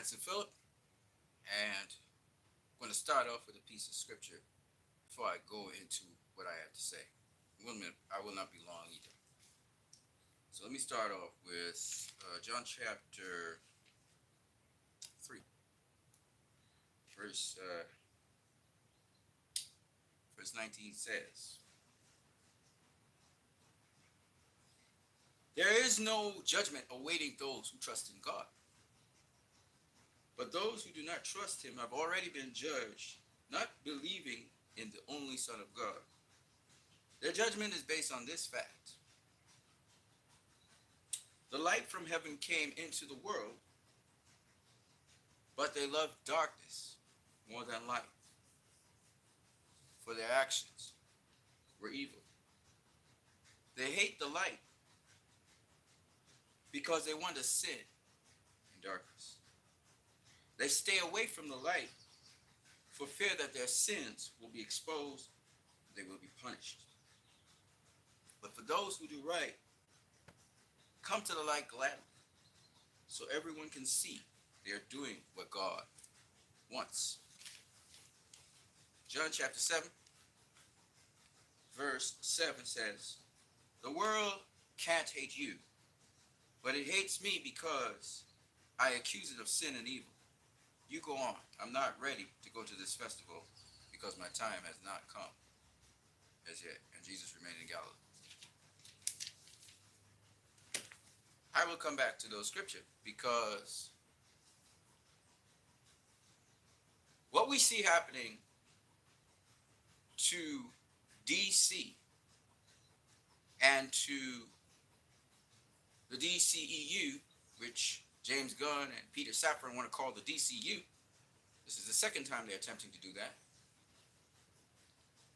St. Philip, and I'm going to start off with a piece of scripture before I go into what I have to say. I will not be long either. So let me start off with John chapter 3, verse, uh, verse 19 says, there is no judgment awaiting those who trust in God. But those who do not trust him have already been judged, not believing in the only Son of God. Their judgment is based on this fact. The light from heaven came into the world, but they loved darkness more than light, for their actions were evil. They hate the light because they want to sin in darkness. They stay away from the light for fear that their sins will be exposed, they will be punished. But for those who do right, come to the light gladly, so everyone can see they are doing what God wants. John chapter 7, verse 7 says, the world can't hate you, but it hates me because I accuse it of sin and evil. You go on. I'm not ready to go to this festival because my time has not come as yet. And Jesus remained in Galilee. I will come back to those scriptures because what we see happening to DC and to the DCEU, which James Gunn and Peter Safran want to call the DCU, this is the second time they're attempting to do that,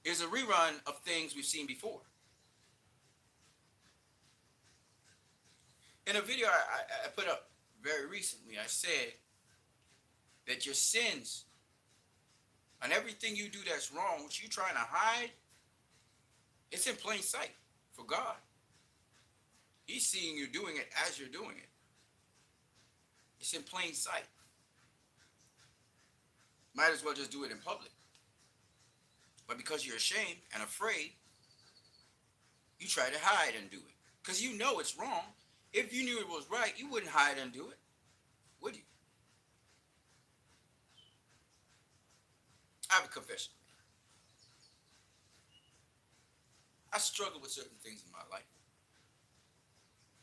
is a rerun of things we've seen before. In a video I put up very recently, I said that your sins and everything you do that's wrong, which you're trying to hide, it's in plain sight for God. He's seeing you doing it as you're doing it. It's in plain sight. Might as well just do it in public. But because you're ashamed and afraid, you try to hide and do it. Because you know it's wrong. If you knew it was right, you wouldn't hide and do it, would you? I have a confession. I struggle with certain things in my life.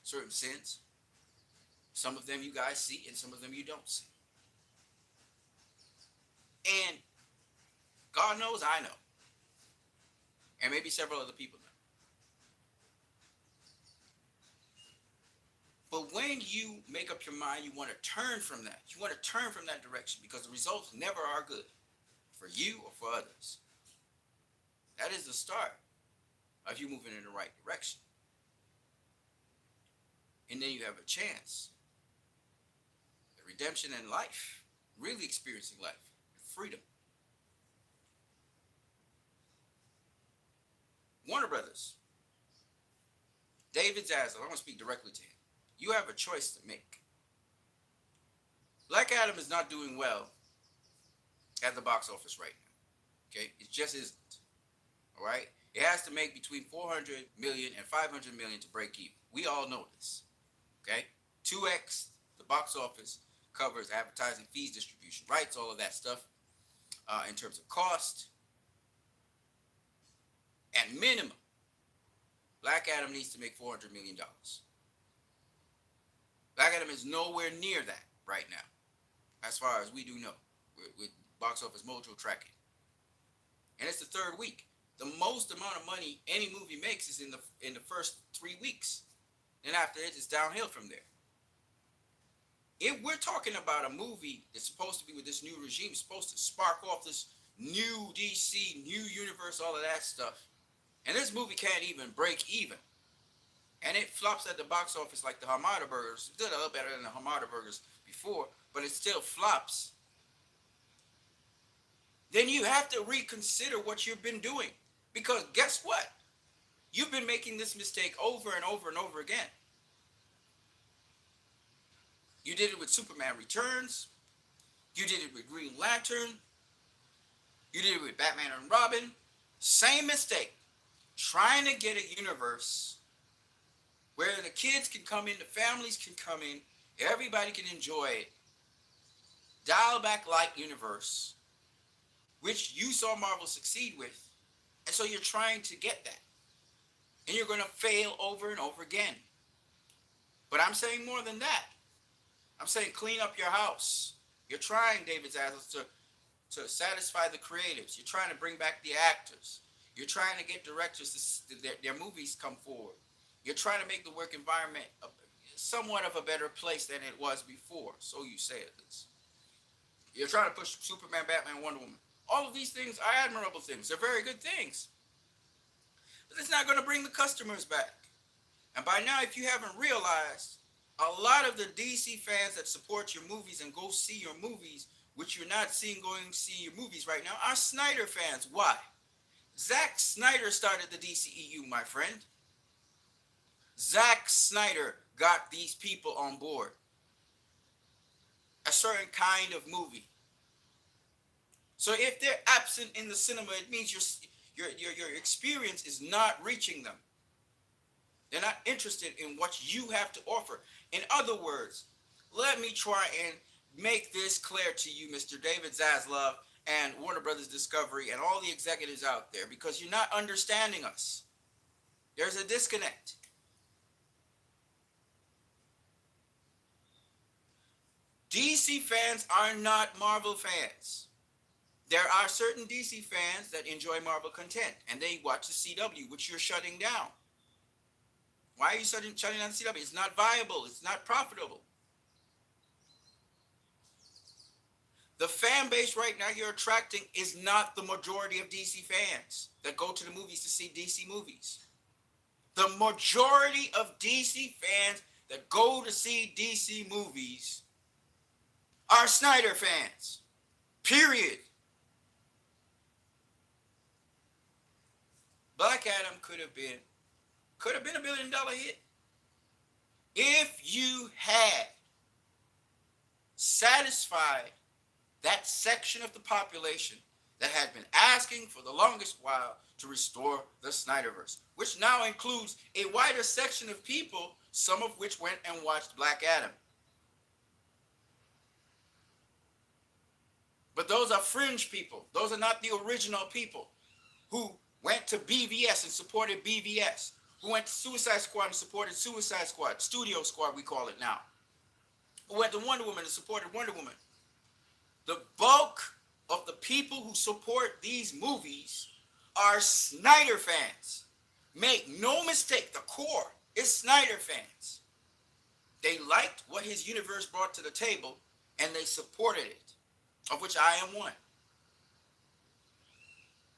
Certain sins. Some of them you guys see and some of them you don't see. And God knows I know. And maybe several other people know. But when you make up your mind, you want to turn from that. You want to turn from that direction because the results never are good for you or for others. That is the start of you moving in the right direction. And then you have a chance at redemption in life, really experiencing life, freedom. Warner Brothers, David Zaslav, I want to speak directly to him. You have a choice to make. Black Adam is not doing well at the box office right now. Okay? It just isn't. All right? It has to make between 400 million and 500 million to break even. We all know this. Okay? 2x the box office covers advertising fees, distribution rights, all of that stuff. In terms of cost, at minimum, Black Adam needs to make $400 million. Black Adam is nowhere near that right now, as far as we do know, with Box Office Mojo tracking. And it's the third week. The most amount of money any movie makes is in the first 3 weeks. And after it, it's downhill from there. If we're talking about a movie that's supposed to be with this new regime, supposed to spark off this new DC, new universe, all of that stuff, and this movie can't even break even, and it flops at the box office like the Hamada Burgers. It did a little better than the Hamada Burgers before, but it still flops. Then you have to reconsider what you've been doing. Because guess what? You've been making this mistake over and over and over again. You did it with Superman Returns. You did it with Green Lantern. You did it with Batman and Robin. Same mistake. Trying to get a universe where the kids can come in, the families can come in, everybody can enjoy it. Dial back light universe, which you saw Marvel succeed with. And so you're trying to get that. And you're going to fail over and over again. But I'm saying more than that. I'm saying clean up your house. You're trying, David Zaslav, to satisfy the creatives. You're trying to bring back the actors. You're trying to get directors to their movies come forward. You're trying to make the work environment somewhat of a better place than it was before. So you say at least. You're trying to push Superman, Batman, Wonder Woman. All of these things are admirable things. They're very good things. But it's not going to bring the customers back. And by now, if you haven't realized, a lot of the DC fans that support your movies and go see your movies, which you're not seeing going to see your movies right now, are Snyder fans. Why? Zack Snyder started the DCEU, my friend. Zack Snyder got these people on board. A certain kind of movie. So if they're absent in the cinema, it means your experience is not reaching them. They're not interested in what you have to offer. In other words, let me try and make this clear to you, Mr. David Zaslav and Warner Brothers Discovery and all the executives out there, because you're not understanding us. There's a disconnect. DC fans are not Marvel fans. There are certain DC fans that enjoy Marvel content, and they watch the CW, which you're shutting down. Why are you shutting down the CW? It's not viable. It's not profitable. The fan base right now you're attracting is not the majority of DC fans that go to the movies to see DC movies. The majority of DC fans that go to see DC movies are Snyder fans. Period. Black Adam could have been a $1 billion hit if you had satisfied that section of the population that had been asking for the longest while to restore the Snyderverse, which now includes a wider section of people, some of which went and watched Black Adam. But those are fringe people. Those are not the original people who went to BVS and supported BVS, who went to Suicide Squad and supported Suicide Squad, Studio Squad we call it now, who went to Wonder Woman and supported Wonder Woman. The bulk of the people who support these movies are Snyder fans. Make no mistake, the core is Snyder fans. They liked what his universe brought to the table, and they supported it, of which I am one.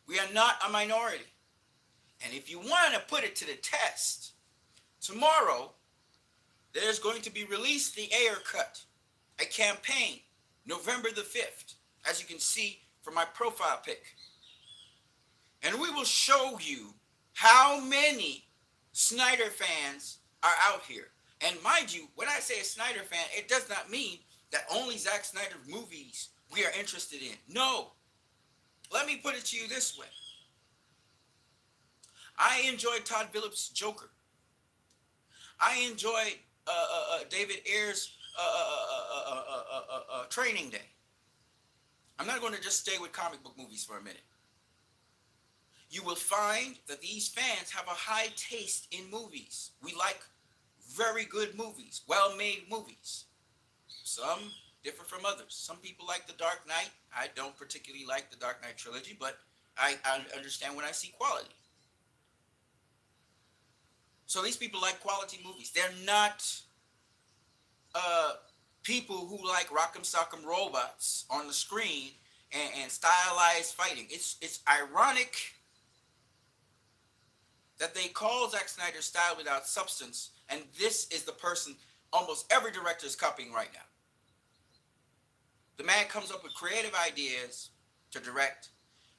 We are not a minority. And if you want to put it to the test, tomorrow there's going to be released the Ayer Cut, a campaign, November the 5th, as you can see from my profile pic. And we will show you how many Snyder fans are out here. And mind you, when I say a Snyder fan, it does not mean that only Zack Snyder movies we are interested in. No. Let me put it to you this way. I enjoyed Todd Phillips' Joker. I enjoyed David Ayer's Training Day. I'm not going to just stay with comic book movies for a minute. You will find that these fans have a high taste in movies. We like very good movies, well-made movies. Some differ from others. Some people like The Dark Knight. I don't particularly like the Dark Knight trilogy, but I understand when I see quality. So these people like quality movies. They're not people who like rock'em sock'em robots on the screen and stylized fighting. It's ironic that they call Zack Snyder style without substance, and this is the person almost every director is copying right now. The man comes up with creative ideas to direct,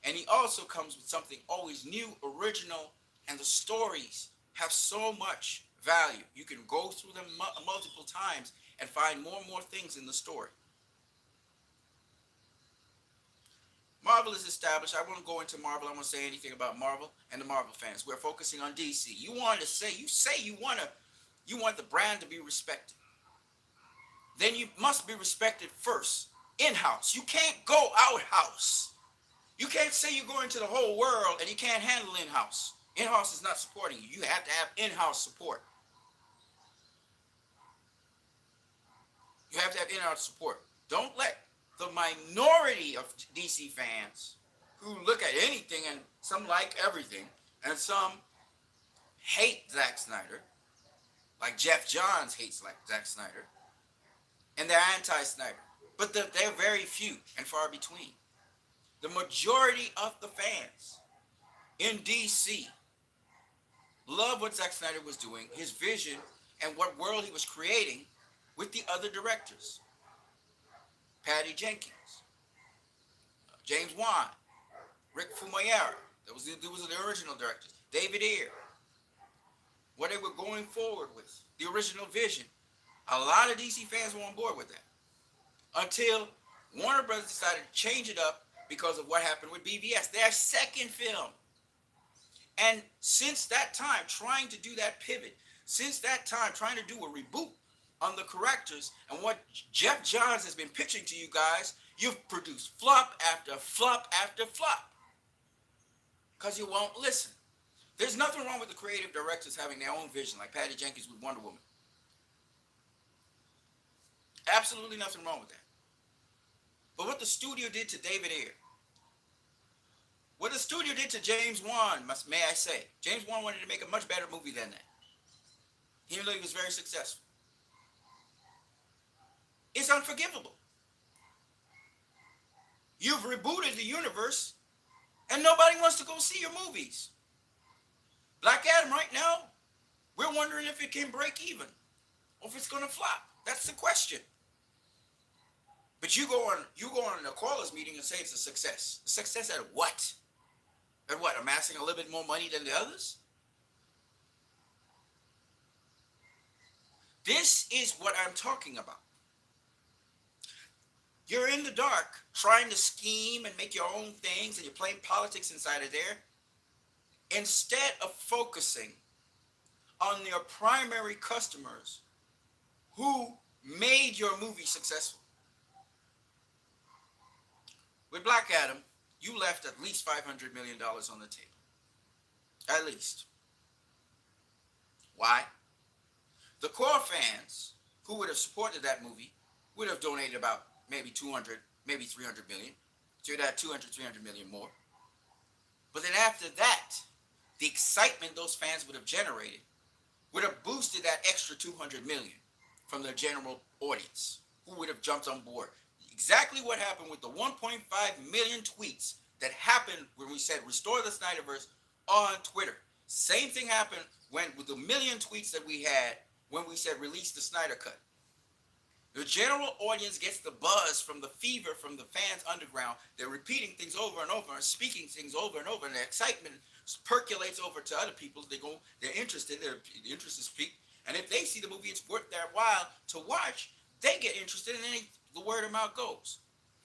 and he also comes with something always new, original, and the stories have so much value. You can go through them multiple times and find more and more things in the story. Marvel is established. I won't go into Marvel. I won't say anything about Marvel and the Marvel fans. We're focusing on DC. You say you want the brand to be respected. Then you must be respected first in-house. You can't go out-house. You can't say you're going to the whole world and you can't handle in-house. In-house is not supporting you. You have to have in-house support. You have to have in-house support. Don't let the minority of DC fans who look at anything, and some like everything, and some hate Zack Snyder, like Jeff Johns hates like Zack Snyder, and they're anti-Snyder. But they're very few and far between. The majority of the fans in DC love what Zack Snyder was doing, his vision, and what world he was creating with the other directors. Patty Jenkins, James Wan, Rick Famuyiwa, those were the original directors. David Ayer, what they were going forward with, the original vision. A lot of DC fans were on board with that. Until Warner Brothers decided to change it up because of what happened with BVS, their second film. And since that time, trying to do that pivot, since that time, trying to do a reboot on the correctors, and what Jeff Johns has been pitching to you guys, you've produced flop after flop after flop. Because you won't listen. There's nothing wrong with the creative directors having their own vision, like Patty Jenkins with Wonder Woman. Absolutely nothing wrong with that. But what the studio did to David Ayer, what the studio did to James Wan, may I say, James Wan wanted to make a much better movie than that. He really was very successful. It's unforgivable. You've rebooted the universe, and nobody wants to go see your movies. Black Adam right now, we're wondering if it can break even, or if it's going to flop. That's the question. But you go on a callers meeting and say it's a success. A success at what? At what? Amassing a little bit more money than the others? This is what I'm talking about. You're in the dark trying to scheme and make your own things, and you're playing politics inside of there, instead of focusing on your primary customers who made your movie successful. With Black Adam, you left at least $500 million on the table. At least. Why? The core fans who would have supported that movie would have donated about maybe 200, maybe 300 million. So you'd have 200, 300 million more. But then after that, the excitement those fans would have generated would have boosted that extra 200 million from the general audience who would have jumped on board. Exactly what happened with the 1.5 million tweets that happened when we said restore the Snyderverse on Twitter. Same thing happened with the million tweets that we had when we said release the Snyder Cut. The general audience gets the buzz from the fever from the fans underground. They're repeating things over and over and speaking things over and over, and the excitement percolates over to other people. They're interested. Their interest is piqued, and if they see the movie, it's worth their while to watch. They get interested, and then the word of mouth goes.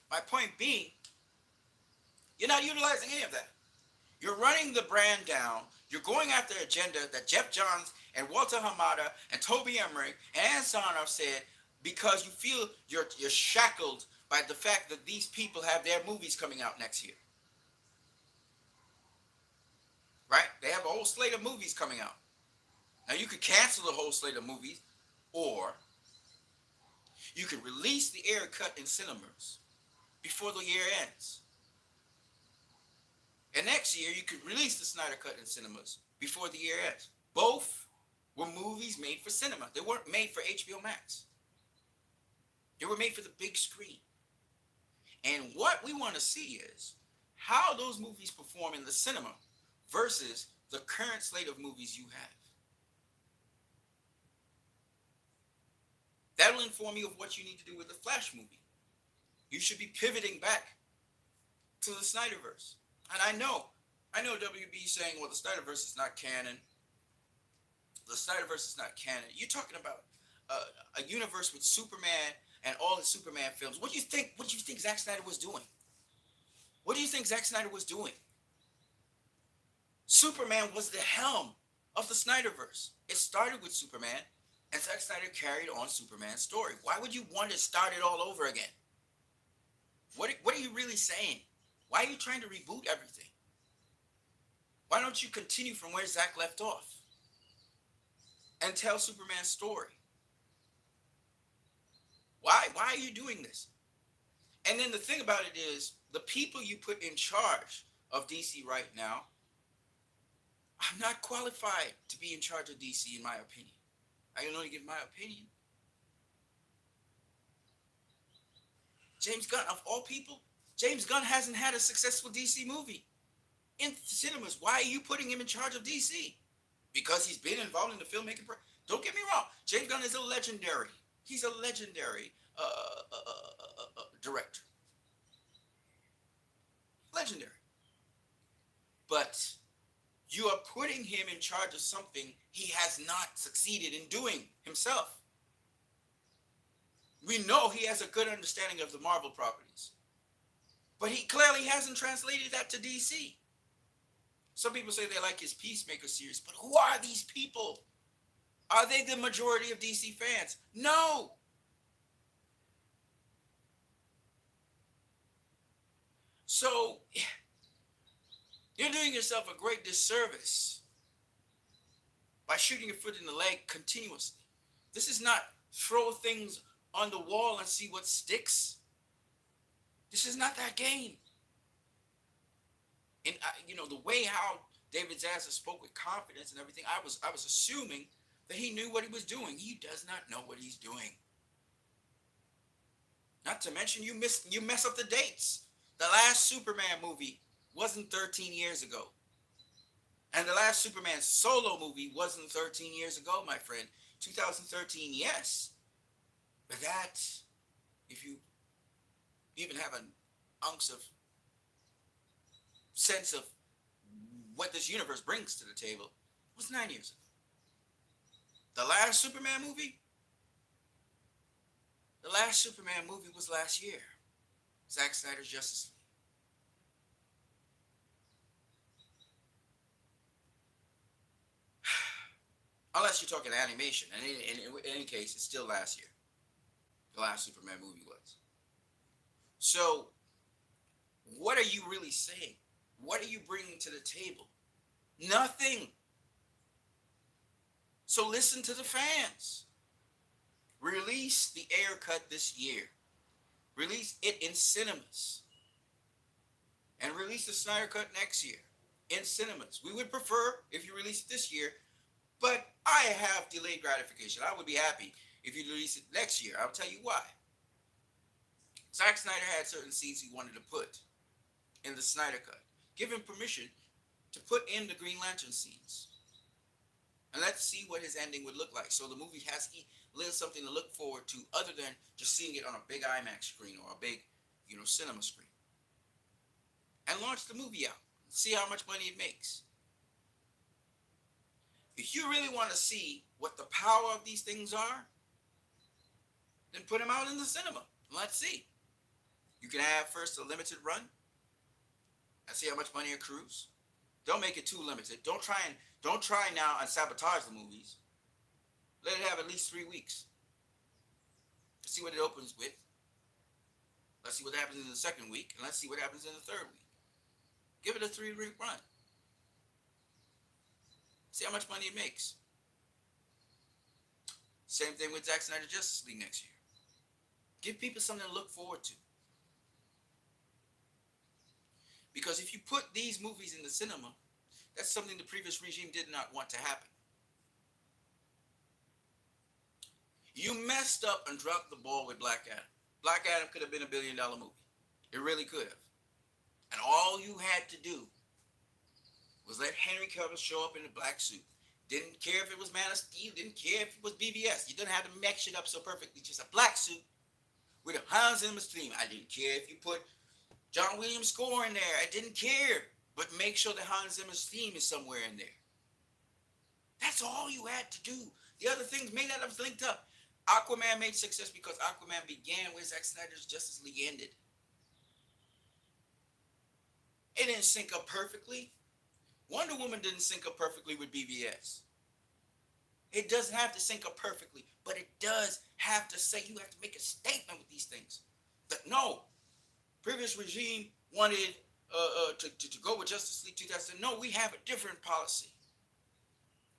My point being, you're not utilizing any of that. You're running the brand down. You're going after an agenda that Jeff Johns and Walter Hamada and Toby Emmerich and Ann Sarnoff said, because you feel you're shackled by the fact that these people have their movies coming out next year. Right? They have a whole slate of movies coming out. Now you could cancel the whole slate of movies, or you could release the Ayer cut in cinemas before the year ends. And next year you could release the Snyder Cut in cinemas before the year ends. Both were movies made for cinema. They weren't made for HBO Max. They were made for the big screen. And what we want to see is how those movies perform in the cinema versus the current slate of movies you have. That'll inform you of what you need to do with the Flash movie. You should be pivoting back to the Snyderverse. And I know WB saying, well, the Snyderverse is not canon. The Snyderverse is not canon. You're talking about a universe with Superman and all the Superman films. What do you think Zack Snyder was doing? What do you think Zack Snyder was doing? Superman was the helm of the Snyderverse. It started with Superman, and Zack Snyder carried on Superman's story. Why would you want to start it all over again? What are you really saying? Why are you trying to reboot everything? Why don't you continue from where Zack left off and tell Superman's story? Why are you doing this? And then the thing about it is, the people you put in charge of DC right now, I'm not qualified to be in charge of DC, in my opinion. I can only give my opinion. James Gunn, of all people, James Gunn hasn't had a successful DC movie in cinemas. Why are you putting him in charge of DC? Because he's been involved in the filmmaking. Don't get me wrong. James Gunn is a legendary. He's a legendary director. Legendary. But you are putting him in charge of something he has not succeeded in doing himself. We know he has a good understanding of the Marvel properties, but he clearly hasn't translated that to DC. Some people say they like his Peacemaker series, but who are these people? Are they the majority of DC fans? No. So you're doing yourself a great disservice by shooting your foot in the leg continuously. This is not throw things on the wall and see what sticks. This is not that game. And the way how David Zaslav spoke with confidence and everything, I was assuming that he knew what he was doing. He does not know what he's doing. Not to mention you mess up the dates. The last Superman movie wasn't 13 years ago. And the last Superman solo movie wasn't 13 years ago, my friend. 2013, yes. But that, if you even have an ounce of sense of what this universe brings to the table, was 9 years ago. The last Superman movie was last year. Zack Snyder's Justice League. Unless you're talking animation. And in any case, it's still last year. The last Superman movie was. So, what are you really saying? What are you bringing to the table? Nothing. So listen to the fans. Release the Ayer cut this year. Release it in cinemas. And release the Snyder cut next year in cinemas. We would prefer if you release it this year, but I have delayed gratification. I would be happy if you release it next year. I'll tell you why. Zack Snyder had certain scenes he wanted to put in the Snyder cut. Give him permission to put in the Green Lantern scenes. And let's see what his ending would look like. So the movie has a little something to look forward to other than just seeing it on a big IMAX screen or a big, cinema screen. And launch the movie out. See how much money it makes. If you really want to see what the power of these things are, then put them out in the cinema. Let's see. You can have first a limited run and see how much money accrues. Don't make it too limited. Don't try now and sabotage the movies. Let it have at least 3 weeks. Let's see what it opens with. Let's see what happens in the second week, and let's see what happens in the third week. Give it a 3-week run. See how much money it makes. Same thing with Zack Snyder Justice League next year. Give people something to look forward to. Because if you put these movies in the cinema, that's something the previous regime did not want to happen. You messed up and dropped the ball with Black Adam. Black Adam could have been $1 billion movie. It really could have. And all you had to do was let Henry Cavill show up in a black suit. Didn't care if it was Man of Steel. Didn't care if it was BVS. You didn't have to mix it up so perfectly. Just a black suit with a Hans Zimmer theme. I didn't care if you put John Williams' score in there. I didn't care. But make sure the Hans Zimmer's theme is somewhere in there. That's all you had to do. The other things may not have linked up. Aquaman made success because Aquaman began where Zack Snyder's Justice League ended. It didn't sync up perfectly. Wonder Woman didn't sync up perfectly with BVS. It doesn't have to sync up perfectly, but it does have to say, you have to make a statement with these things. That no, previous regime wanted to go with Justice League 2000. No, we have a different policy.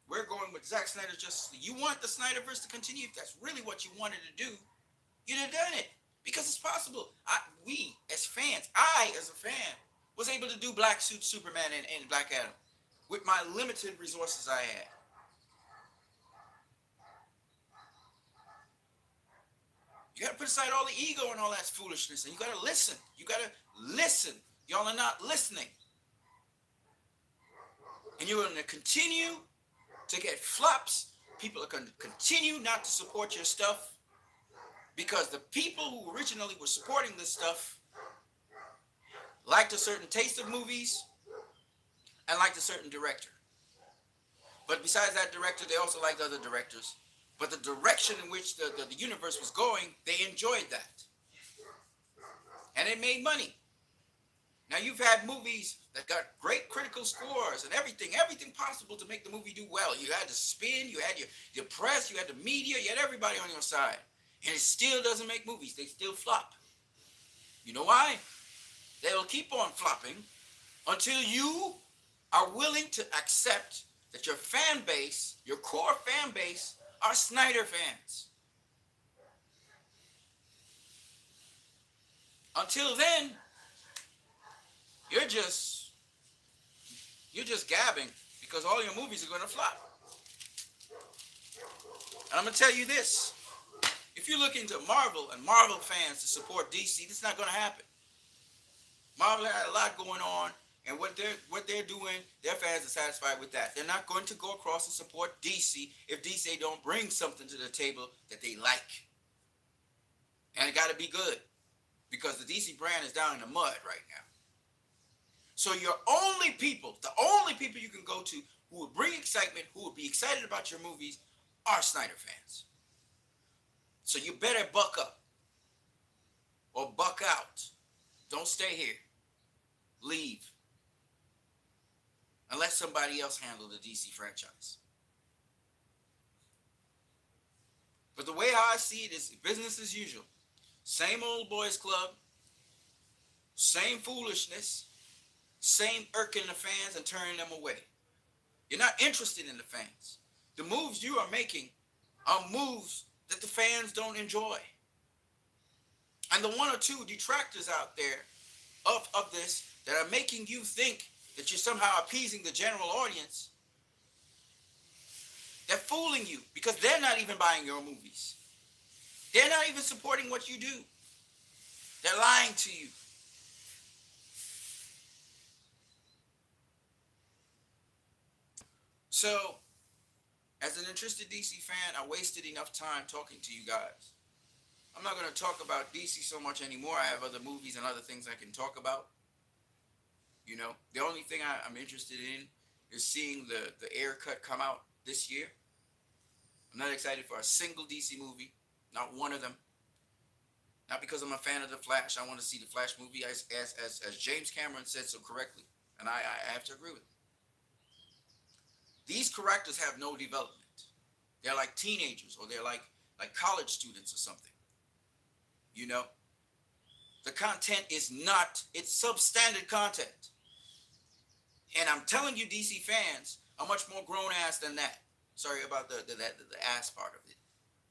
We're going with Zack Snyder's Justice League. You want the Snyderverse to continue? If that's really what you wanted to do, you'd have done it. Because it's possible. We, as fans, I, as a fan, was able to do Black Suit Superman and Black Adam with my limited resources I had. You got to put aside all the ego and all that foolishness, and you got to listen. You got to listen. Y'all are not listening. And you're going to continue to get flops. People are going to continue not to support your stuff because the people who originally were supporting this stuff liked a certain taste of movies and liked a certain director. But besides that director, they also liked other directors. But the direction in which the universe was going, they enjoyed that. And it made money. Now you've had movies that got great critical scores and everything possible to make the movie do well. You had the spin, you had your press, you had the media, you had everybody on your side. And it still doesn't make movies. They still flop. You know why? They'll keep on flopping until you are willing to accept that your fan base, your core fan base, are Snyder fans. Until then, you're just gabbing because all your movies are going to flop. And I'm going to tell you this. If you look into Marvel and Marvel fans to support DC, this is not going to happen. Marvel had a lot going on, and what they're doing, their fans are satisfied with that. They're not going to go across and support DC if DC don't bring something to the table that they like. And it got to be good because the DC brand is down in the mud right now. So the only people you can go to who will bring excitement, who will be excited about your movies, are Snyder fans. So you better buck up or buck out. Don't stay here. Leave. And let somebody else handle the DC franchise. But the way I see it is business as usual. Same old boys club. Same foolishness. Same irking the fans and turning them away. You're not interested in the fans. The moves you are making are moves that the fans don't enjoy. And the one or two detractors out there of this that are making you think that you're somehow appeasing the general audience, they're fooling you because they're not even buying your movies. They're not even supporting what you do. They're lying to you. So, as an interested DC fan, I wasted enough time talking to you guys. I'm not going to talk about DC so much anymore. I have other movies and other things I can talk about. You know, the only thing I'm interested in is seeing the Air cut come out this year. I'm not excited for a single DC movie, not one of them. Not because I'm a fan of The Flash. I want to see The Flash movie as James Cameron said so correctly. And I have to agree with him. These characters have no development. They're like teenagers or they're like college students or something. You know? The content is not, it's substandard content. And I'm telling you, DC fans are much more grown ass than that. Sorry about the ass part of it.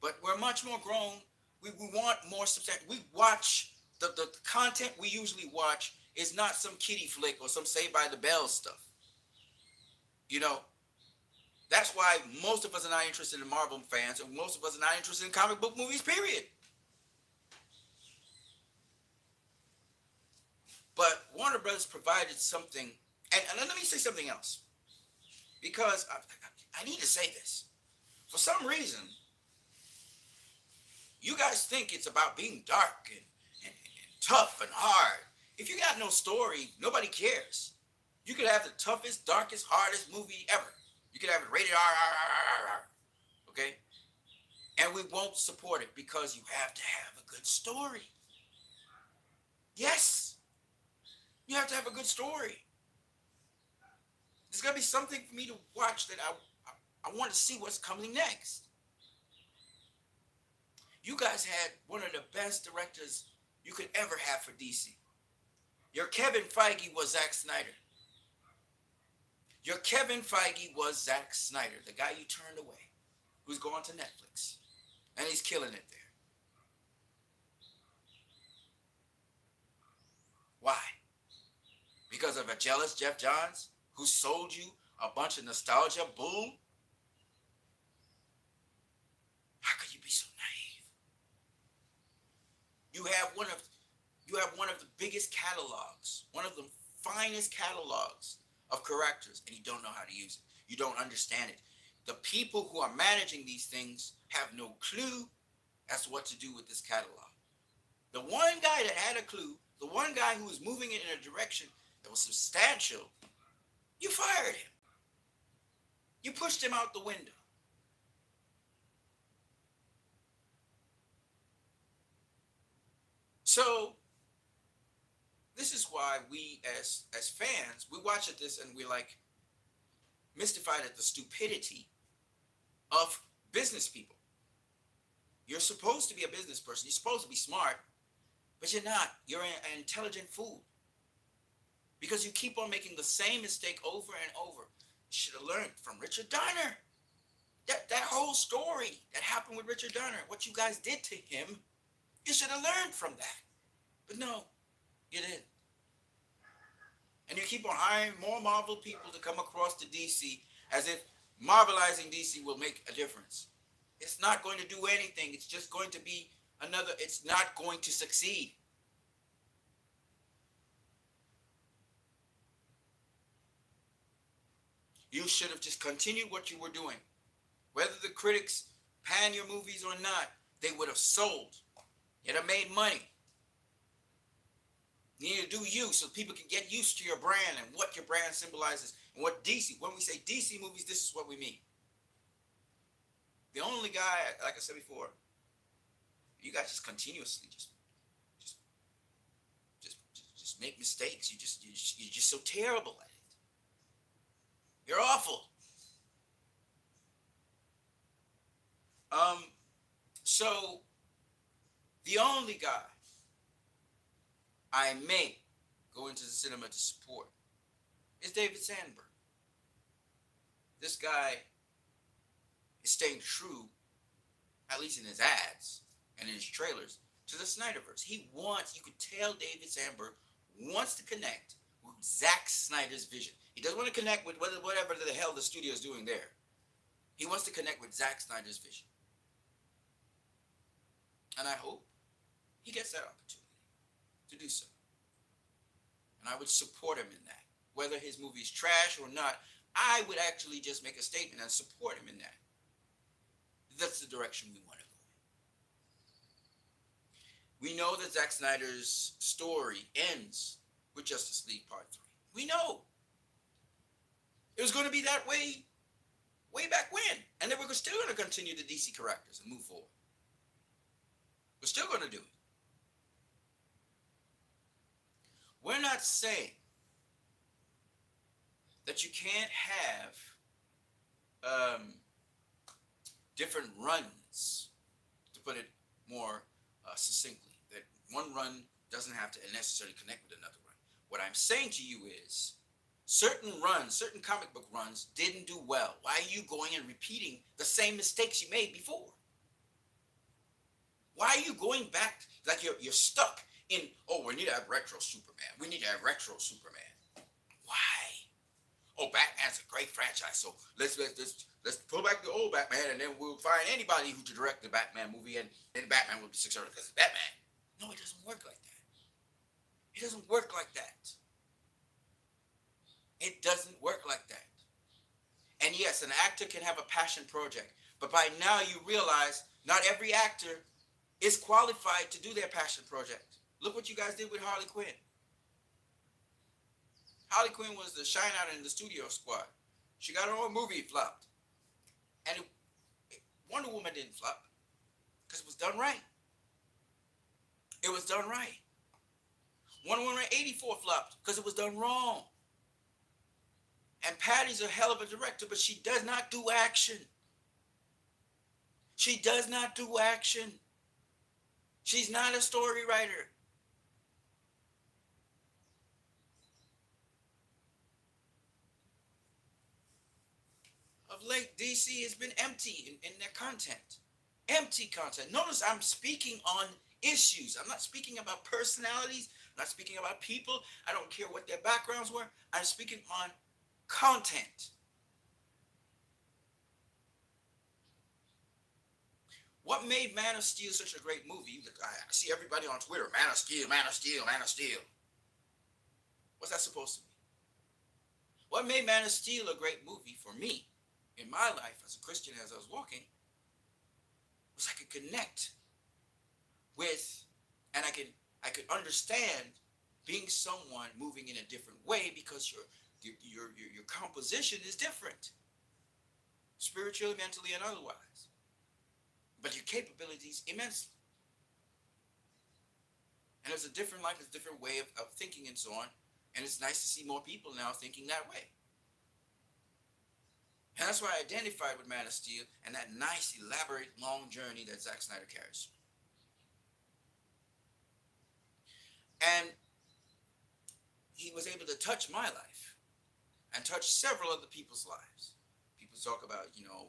But we're much more grown. We want more substantial. We watch, the content we usually watch is not some kiddie flick or some Saved by the Bell stuff. You know, that's why most of us are not interested in Marvel fans and most of us are not interested in comic book movies, period. But Warner Brothers provided something, and let me say something else, because I need to say this. For some reason, you guys think it's about being dark and tough and hard. If you got no story, nobody cares. You could have the toughest, darkest, hardest movie ever. You could have it rated R. Okay? And we won't support it because you have to have a good story. Yes. You have to have a good story. There's got to be something for me to watch that I want to see what's coming next. You guys had one of the best directors you could ever have for DC. Your Kevin Feige was Zack Snyder. Your Kevin Feige was Zack Snyder, the guy you turned away, who's gone to Netflix, and he's killing it there. Why? Because of a jealous Jeff Johns who sold you a bunch of nostalgia bull? How could you be so naive? You have one of the biggest catalogs, one of the finest catalogs of characters, and you don't know how to use it. You don't understand it. The people who are managing these things have no clue as to what to do with this catalog. The one guy that had a clue, the one guy who was moving it in a direction that was substantial, you fired him. You pushed him out the window. So this is why we as fans, we watch at this and we're like mystified at the stupidity of business people. You're supposed to be a business person. You're supposed to be smart, but you're not. You're an intelligent fool. Because you keep on making the same mistake over and over. You should have learned from Richard Donner. That whole story that happened with Richard Donner, what you guys did to him, you should have learned from that. But no, you didn't. And you keep on hiring more Marvel people to come across to DC as if Marvelizing DC will make a difference. It's not going to do anything. It's just going to be it's not going to succeed. You should have just continued what you were doing. Whether the critics pan your movies or not, they would have sold. You'd have made money. You need to do you so people can get used to your brand and what your brand symbolizes and what DC, when we say DC movies, this is what we mean. The only guy, like I said before, you guys just continuously just make mistakes. You're just so terrible at it. You're awful. So the only guy I may go into the cinema to support is David Sandberg. This guy is staying true, at least in his ads and in his trailers, to the Snyderverse. You could tell David Sandberg wants to connect with Zack Snyder's vision. He doesn't want to connect with whatever the hell the studio is doing there. He wants to connect with Zack Snyder's vision. And I hope he gets that opportunity to do so. And I would support him in that. Whether his movie is trash or not, I would actually just make a statement and support him in that. That's the direction we want to go in. We know that Zack Snyder's story ends with Justice League Part 3. We know. It was going to be that way back when. And then we're still going to continue the DC characters and move forward. We're still going to do it. We're not saying that you can't have different runs, to put it more succinctly, that one run doesn't have to necessarily connect with another run. What I'm saying to you is certain comic book runs didn't do well. Why are you going and repeating the same mistakes you made before? Why are you going back like you're stuck in, we need to have retro Superman. We need to have retro Superman. Why? Oh, Batman's a great franchise, so let's pull back the old Batman, and then we'll find anybody who to direct the Batman movie, and then Batman will be successful because it's Batman. No, it doesn't work like that. It doesn't work like that. It doesn't work like that. And yes, an actor can have a passion project, but by now you realize not every actor is qualified to do their passion project. Look what you guys did with Harley Quinn. Harley Quinn was the shine out in the studio squad. She got her own movie, flopped. And Wonder Woman didn't flop because it was done right. It was done right. Wonder Woman 84 flopped because it was done wrong. And Patty's a hell of a director, but she does not do action. She does not do action. She's not a story writer. Of late, DC has been empty in their content. Empty content. Notice I'm speaking on issues. I'm not speaking about personalities. I'm not speaking about people. I don't care what their backgrounds were. I'm speaking on content. What made Man of Steel such a great movie? I see everybody on Twitter, Man of Steel, Man of Steel, Man of Steel. What's that supposed to be? What made Man of Steel a great movie for me in my life as a Christian as I was walking was I could connect with, and I could understand being someone moving in a different way because your composition is different, spiritually, mentally, and otherwise. But your capabilities immensely. And it's a different life, it's a different way of thinking and so on. And it's nice to see more people now thinking that way. And that's why I identified with Man of Steel and that nice, elaborate, long journey that Zack Snyder carries. And he was able to touch my life and touch several other people's lives. People talk about,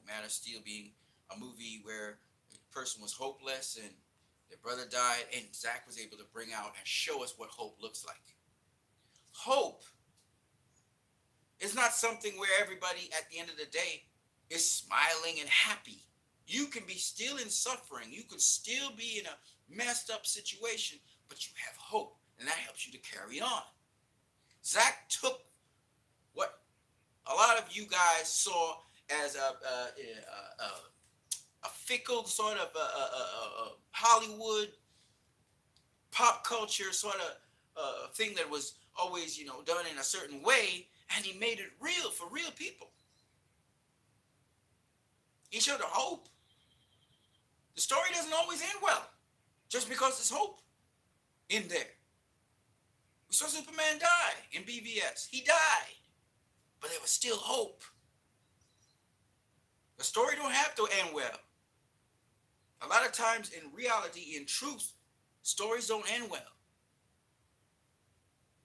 Man of Steel being a movie where a person was hopeless and their brother died, and Zack was able to bring out and show us what hope looks like. Hope is not something where everybody at the end of the day is smiling and happy. You can be still in suffering. You can still be in a messed up situation, but you have hope, and that helps you to carry on. Zack took what a lot of you guys saw as a fickle sort of Hollywood pop culture sort of thing that was always, done in a certain way, and he made it real for real people. He showed a hope. The story doesn't always end well, just because there's hope in there. We saw Superman die in BVS. He died, but there was still hope. The story don't have to end well. A lot of times in reality, in truth, stories don't end well.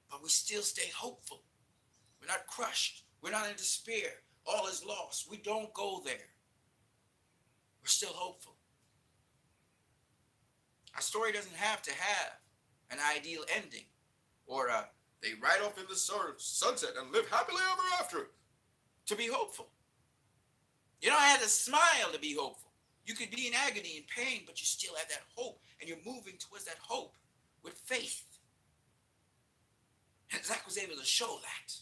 But we still stay hopeful. We're not crushed. We're not in despair. All is lost. We don't go there. We're still hopeful. Our story doesn't have to have an ideal ending or they ride off in the sunset and live happily ever after to be hopeful. You don't have to smile to be hopeful. You could be in agony and pain, but you still have that hope, and you're moving towards that hope with faith. And Zack was able to show that.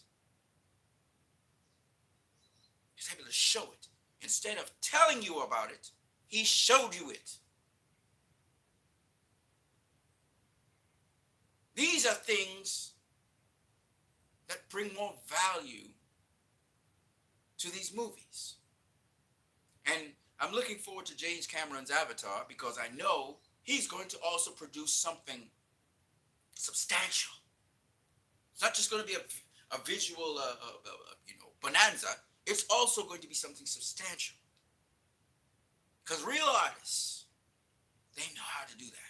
He was able to show it. Instead of telling you about it, he showed you it. These are things that bring more value to these movies. And I'm looking forward to James Cameron's Avatar because I know he's going to also produce something substantial. It's not just going to be a visual, bonanza. It's also going to be something substantial. Because real artists, they know how to do that.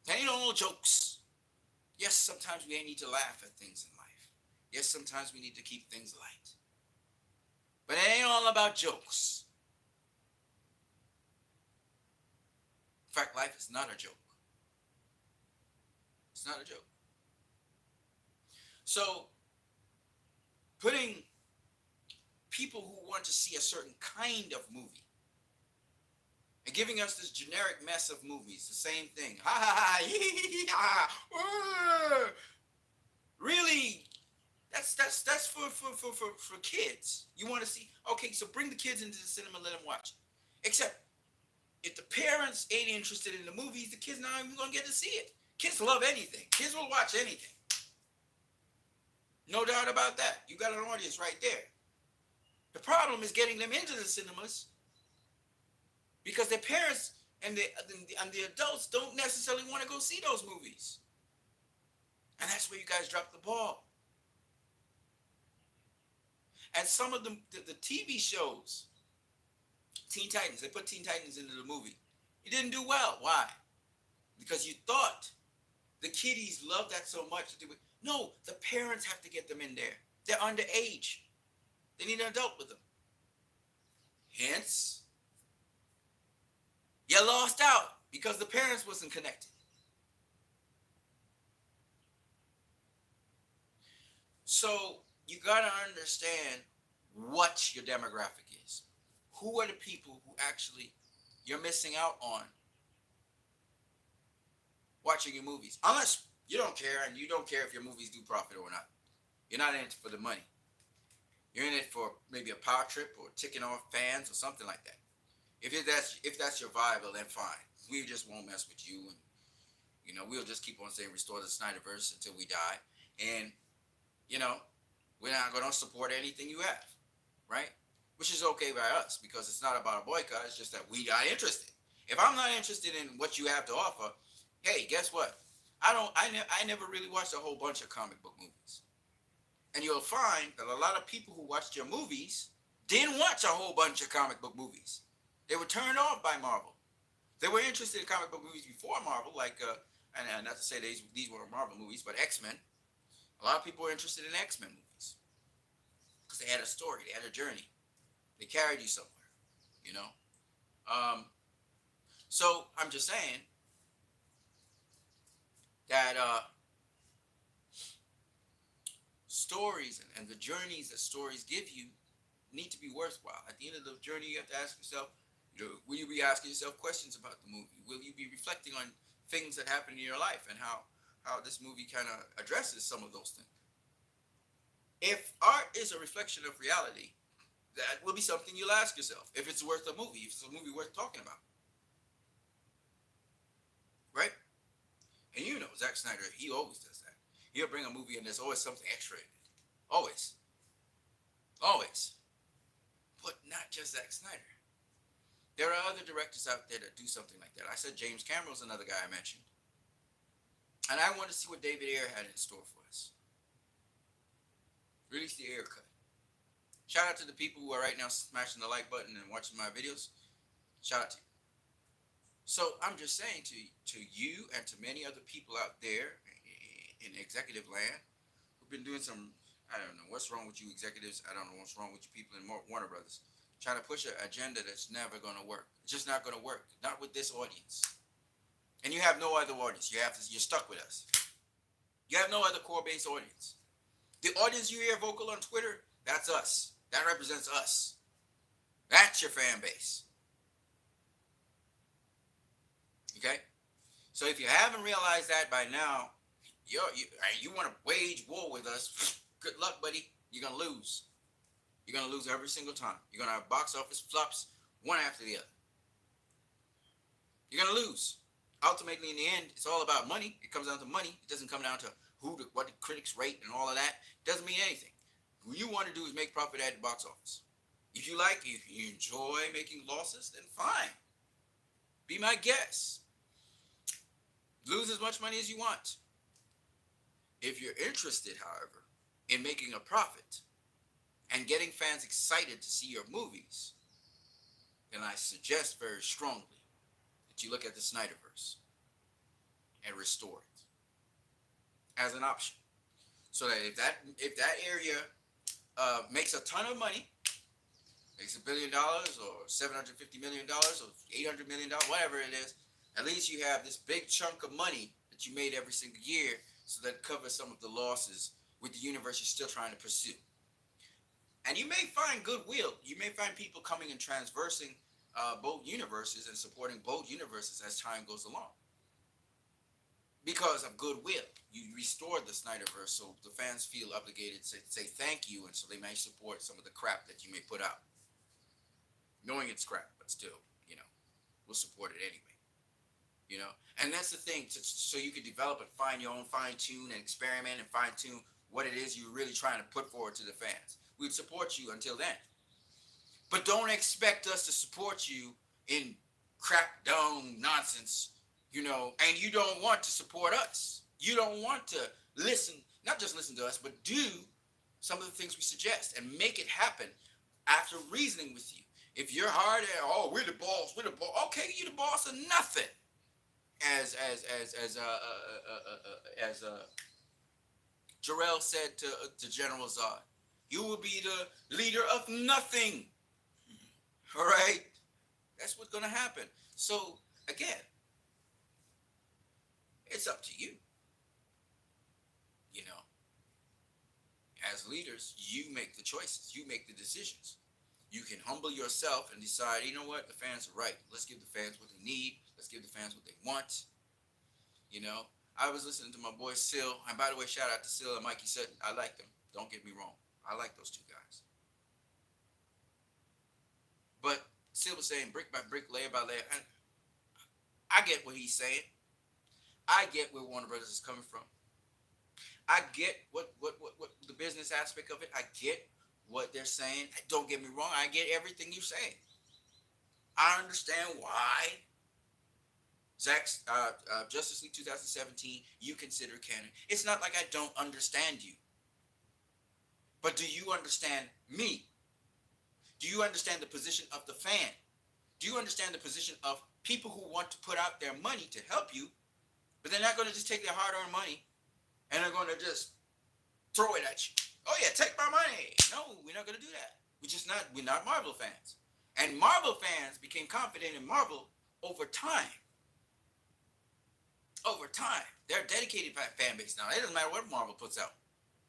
They ain't no jokes. Yes, sometimes we need to laugh at things in life. Yes, sometimes we need to keep things light. But it ain't all about jokes. In fact, life is not a joke. It's not a joke. So, putting people who want to see a certain kind of movie and giving us this generic mess of movies, the same thing. Ha ha ha, hee ha, really, that's for kids. You want to see, okay, so bring the kids into the cinema, let them watch. Except, if the parents ain't interested in the movies, the kids not even going to get to see it. Kids love anything. Kids will watch anything. No doubt about that. You got an audience right there. The problem is getting them into the cinemas because their parents and the adults don't necessarily want to go see those movies. And that's where you guys drop the ball. And some of the TV shows, Teen Titans, they put Teen Titans into the movie. It didn't do well. Why? Because you thought the kiddies love that so much that they would. No, the parents have to get them in there. They're underage. They need an adult with them. Hence, you lost out because the parents wasn't connected. So you gotta understand what your demographic is. Who are the people who actually you're missing out on watching your movies? Unless you don't care and you don't care if your movies do profit or not. You're not in it for the money. You're in it for maybe a power trip or ticking off fans or something like that. If that's your vibe, well then fine. We just won't mess with you, and we'll just keep on saying restore the Snyderverse until we die, and you know we're not going to support anything you have, right? Which is okay by us because it's not about a boycott. It's just that we got interested. If I'm not interested in what you have to offer, hey, guess what? I never really watched a whole bunch of comic book movies. And you'll find that a lot of people who watched your movies didn't watch a whole bunch of comic book movies. They were turned off by Marvel. They were interested in comic book movies before Marvel, like, and not to say these were Marvel movies, but X-Men. A lot of people were interested in X-Men movies because they had a story, they had a journey, they carried you somewhere. So I'm just saying that stories and the journeys that stories give you need to be worthwhile. At the end of the journey, you have to ask yourself, will you be asking yourself questions about the movie? Will you be reflecting on things that happen in your life and how this movie kind of addresses some of those things? If art is a reflection of reality, that will be something you'll ask yourself. If it's worth a movie, if it's a movie worth talking about. Right? And Zack Snyder, he always does that. He'll bring a movie and there's always something extra in it. Always. Always. But not just Zack Snyder. There are other directors out there that do something like that. I said James Cameron was another guy I mentioned. And I want to see what David Ayer had in store for us. Release the Ayer cut. Shout out to the people who are right now smashing the like button and watching my videos. Shout out to you. So I'm just saying to you and to many other people out there in executive land who've been doing some, I don't know, what's wrong with you executives? I don't know what's wrong with you people in Warner Brothers. Trying to push an agenda that's never going to work. It's just not going to work. Not with this audience. And you have no other audience. You're stuck with us. You have no other core-based audience. The audience you hear vocal on Twitter, that's us. That represents us. That's your fan base. Okay? So if you haven't realized that by now, you want to wage war with us, good luck, buddy. You're going to lose. You're going to lose every single time. You're going to have box office flops one after the other. You're going to lose. Ultimately, in the end, it's all about money. It comes down to money. It doesn't come down to what the critics rate and all of that. It doesn't mean anything. What you want to do is make profit at the box office. If you enjoy making losses, then fine. Be my guest. Lose as much money as you want. If you're interested, however, in making a profit and getting fans excited to see your movies, then I suggest very strongly that you look at the Snyderverse and restore it as an option. So that if that area makes a ton of money, makes $1 billion or $750 million or $800 million, whatever it is, at least you have this big chunk of money that you made every single year, so that covers some of the losses with the universe you're still trying to pursue. And you may find goodwill. You may find people coming and transversing both universes and supporting both universes as time goes along. Because of goodwill. You restored the Snyderverse so the fans feel obligated to say thank you, and so they may support some of the crap that you may put out. Knowing it's crap, but still, we'll support it anyway. And that's the thing, so you can develop and find your own fine-tune and experiment and fine-tune what it is you're really trying to put forward to the fans. We'd support you until then. But don't expect us to support you in crackdown nonsense, and you don't want to support us. You don't want to listen, not just listen to us, but do some of the things we suggest and make it happen after reasoning with you. If you're hard at, oh, we're the boss. Okay, you the boss of nothing. As Jarrell said to General Zod, you will be the leader of nothing. All right, that's what's going to happen. So again, it's up to you. You know, as leaders, you make the choices. You make the decisions. You can humble yourself and decide, you know what, the fans are right. Let's give the fans what they need. Let's give the fans what they want. I was listening to my boy Sil, and by the way, shout out to Sil and Mikey Sutton. I like them. Don't get me wrong. I like those two guys. But Sil was saying brick by brick, layer by layer. And I get what he's saying. I get where Warner Brothers is coming from. I get what the business aspect of it. I get what they're saying. Don't get me wrong. I get everything you're saying. I understand why Justice League 2017 you consider canon. It's not like I don't understand you. But do you understand me? Do you understand the position of the fan? Do you understand the position of people who want to put out their money to help you, but they're not going to just take their hard-earned money and they're going to just throw it at you? Oh yeah, take my money. No, we're not going to do that. We're not Marvel fans. And Marvel fans became confident in Marvel over time. Over time. They're a dedicated fan base now. It doesn't matter what Marvel puts out.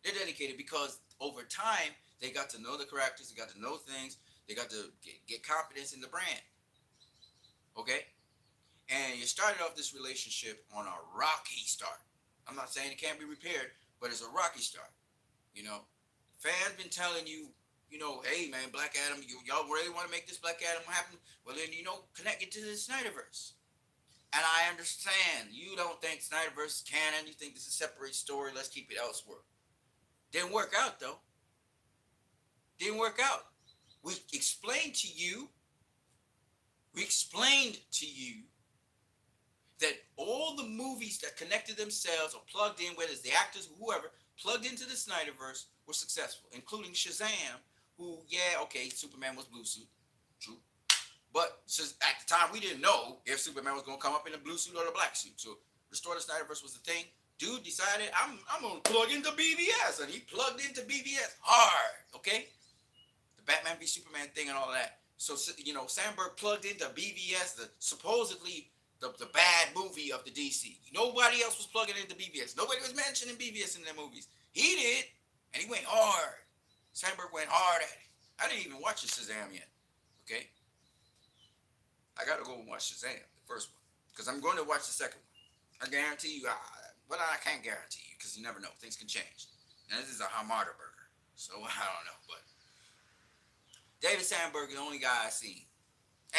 They're dedicated because over time, they got to know the characters, they got to know things, they got to get confidence in the brand. Okay? And you started off this relationship on a rocky start. I'm not saying it can't be repaired, but it's a rocky start. Fans been telling you, hey man, Black Adam, y'all really want to make this Black Adam happen? Well then, connect it to the Snyderverse. And I understand you don't think Snyderverse is canon. You think this is a separate story. Let's keep it elsewhere. Didn't work out though. Didn't work out. We explained to you that all the movies that connected themselves or plugged in, whether it's the actors or whoever, plugged into the Snyderverse were successful, including Shazam, who, Superman was blue suit. True. But at the time, we didn't know if Superman was going to come up in the blue suit or the black suit. So Restore the Snyderverse was the thing. Dude decided, I'm going to plug into BVS. And he plugged into BVS hard, okay? The Batman v Superman thing and all of that. So, Sandberg plugged into BVS, supposedly the bad movie of the DC. Nobody else was plugging into BVS. Nobody was mentioning BVS in their movies. He did, and he went hard. Sandberg went hard at it. I didn't even watch Shazam yet, okay? I got to go and watch Shazam, the first one, because I'm going to watch the second one. I guarantee you, but I can't guarantee you, because you never know. Things can change. And this is a Hamada burger, so I don't know, but David Sandberg is the only guy I've seen.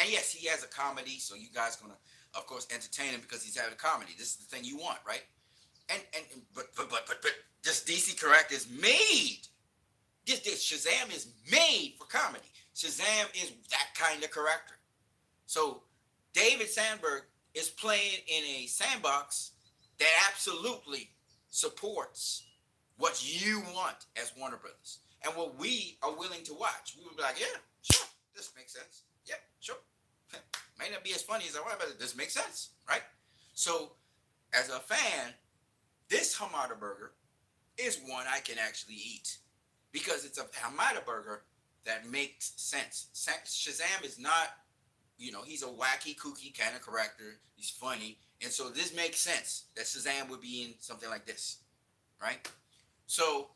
And yes, he has a comedy, so you guys gonna, of course, entertain him because he's having a comedy. This is the thing you want, right? But this DC character is made. This Shazam is made for comedy. Shazam is that kind of character. So David Sandberg is playing in a sandbox that absolutely supports what you want as Warner Brothers and what we are willing to watch. We would be like, yeah, sure, this makes sense. Yeah, sure. May not be as funny as I want, but this makes sense, right? So as a fan, this Hamada burger is one I can actually eat because it's a Hamada burger that makes sense. Shazam is not, he's a wacky, kooky kind of character. He's funny. And so this makes sense that Shazam would be in something like this, right? So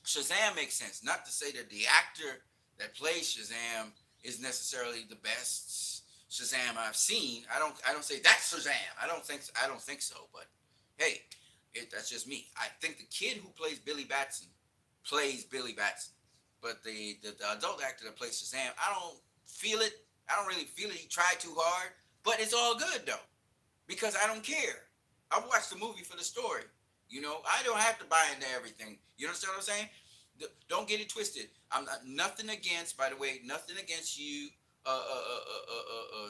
Shazam makes sense. Not to say that the actor that plays Shazam is necessarily the best Shazam I've seen. I don't say that's Shazam. I don't think so. But hey, that's just me. I think the kid who plays Billy Batson plays Billy Batson. But the adult actor that plays Shazam, I don't feel it. I don't really feel it. He tried too hard. But it's all good, though. Because I don't care. I watched the movie for the story. I don't have to buy into everything. You understand what I'm saying? Don't get it twisted. I'm nothing against, by the way, nothing against you,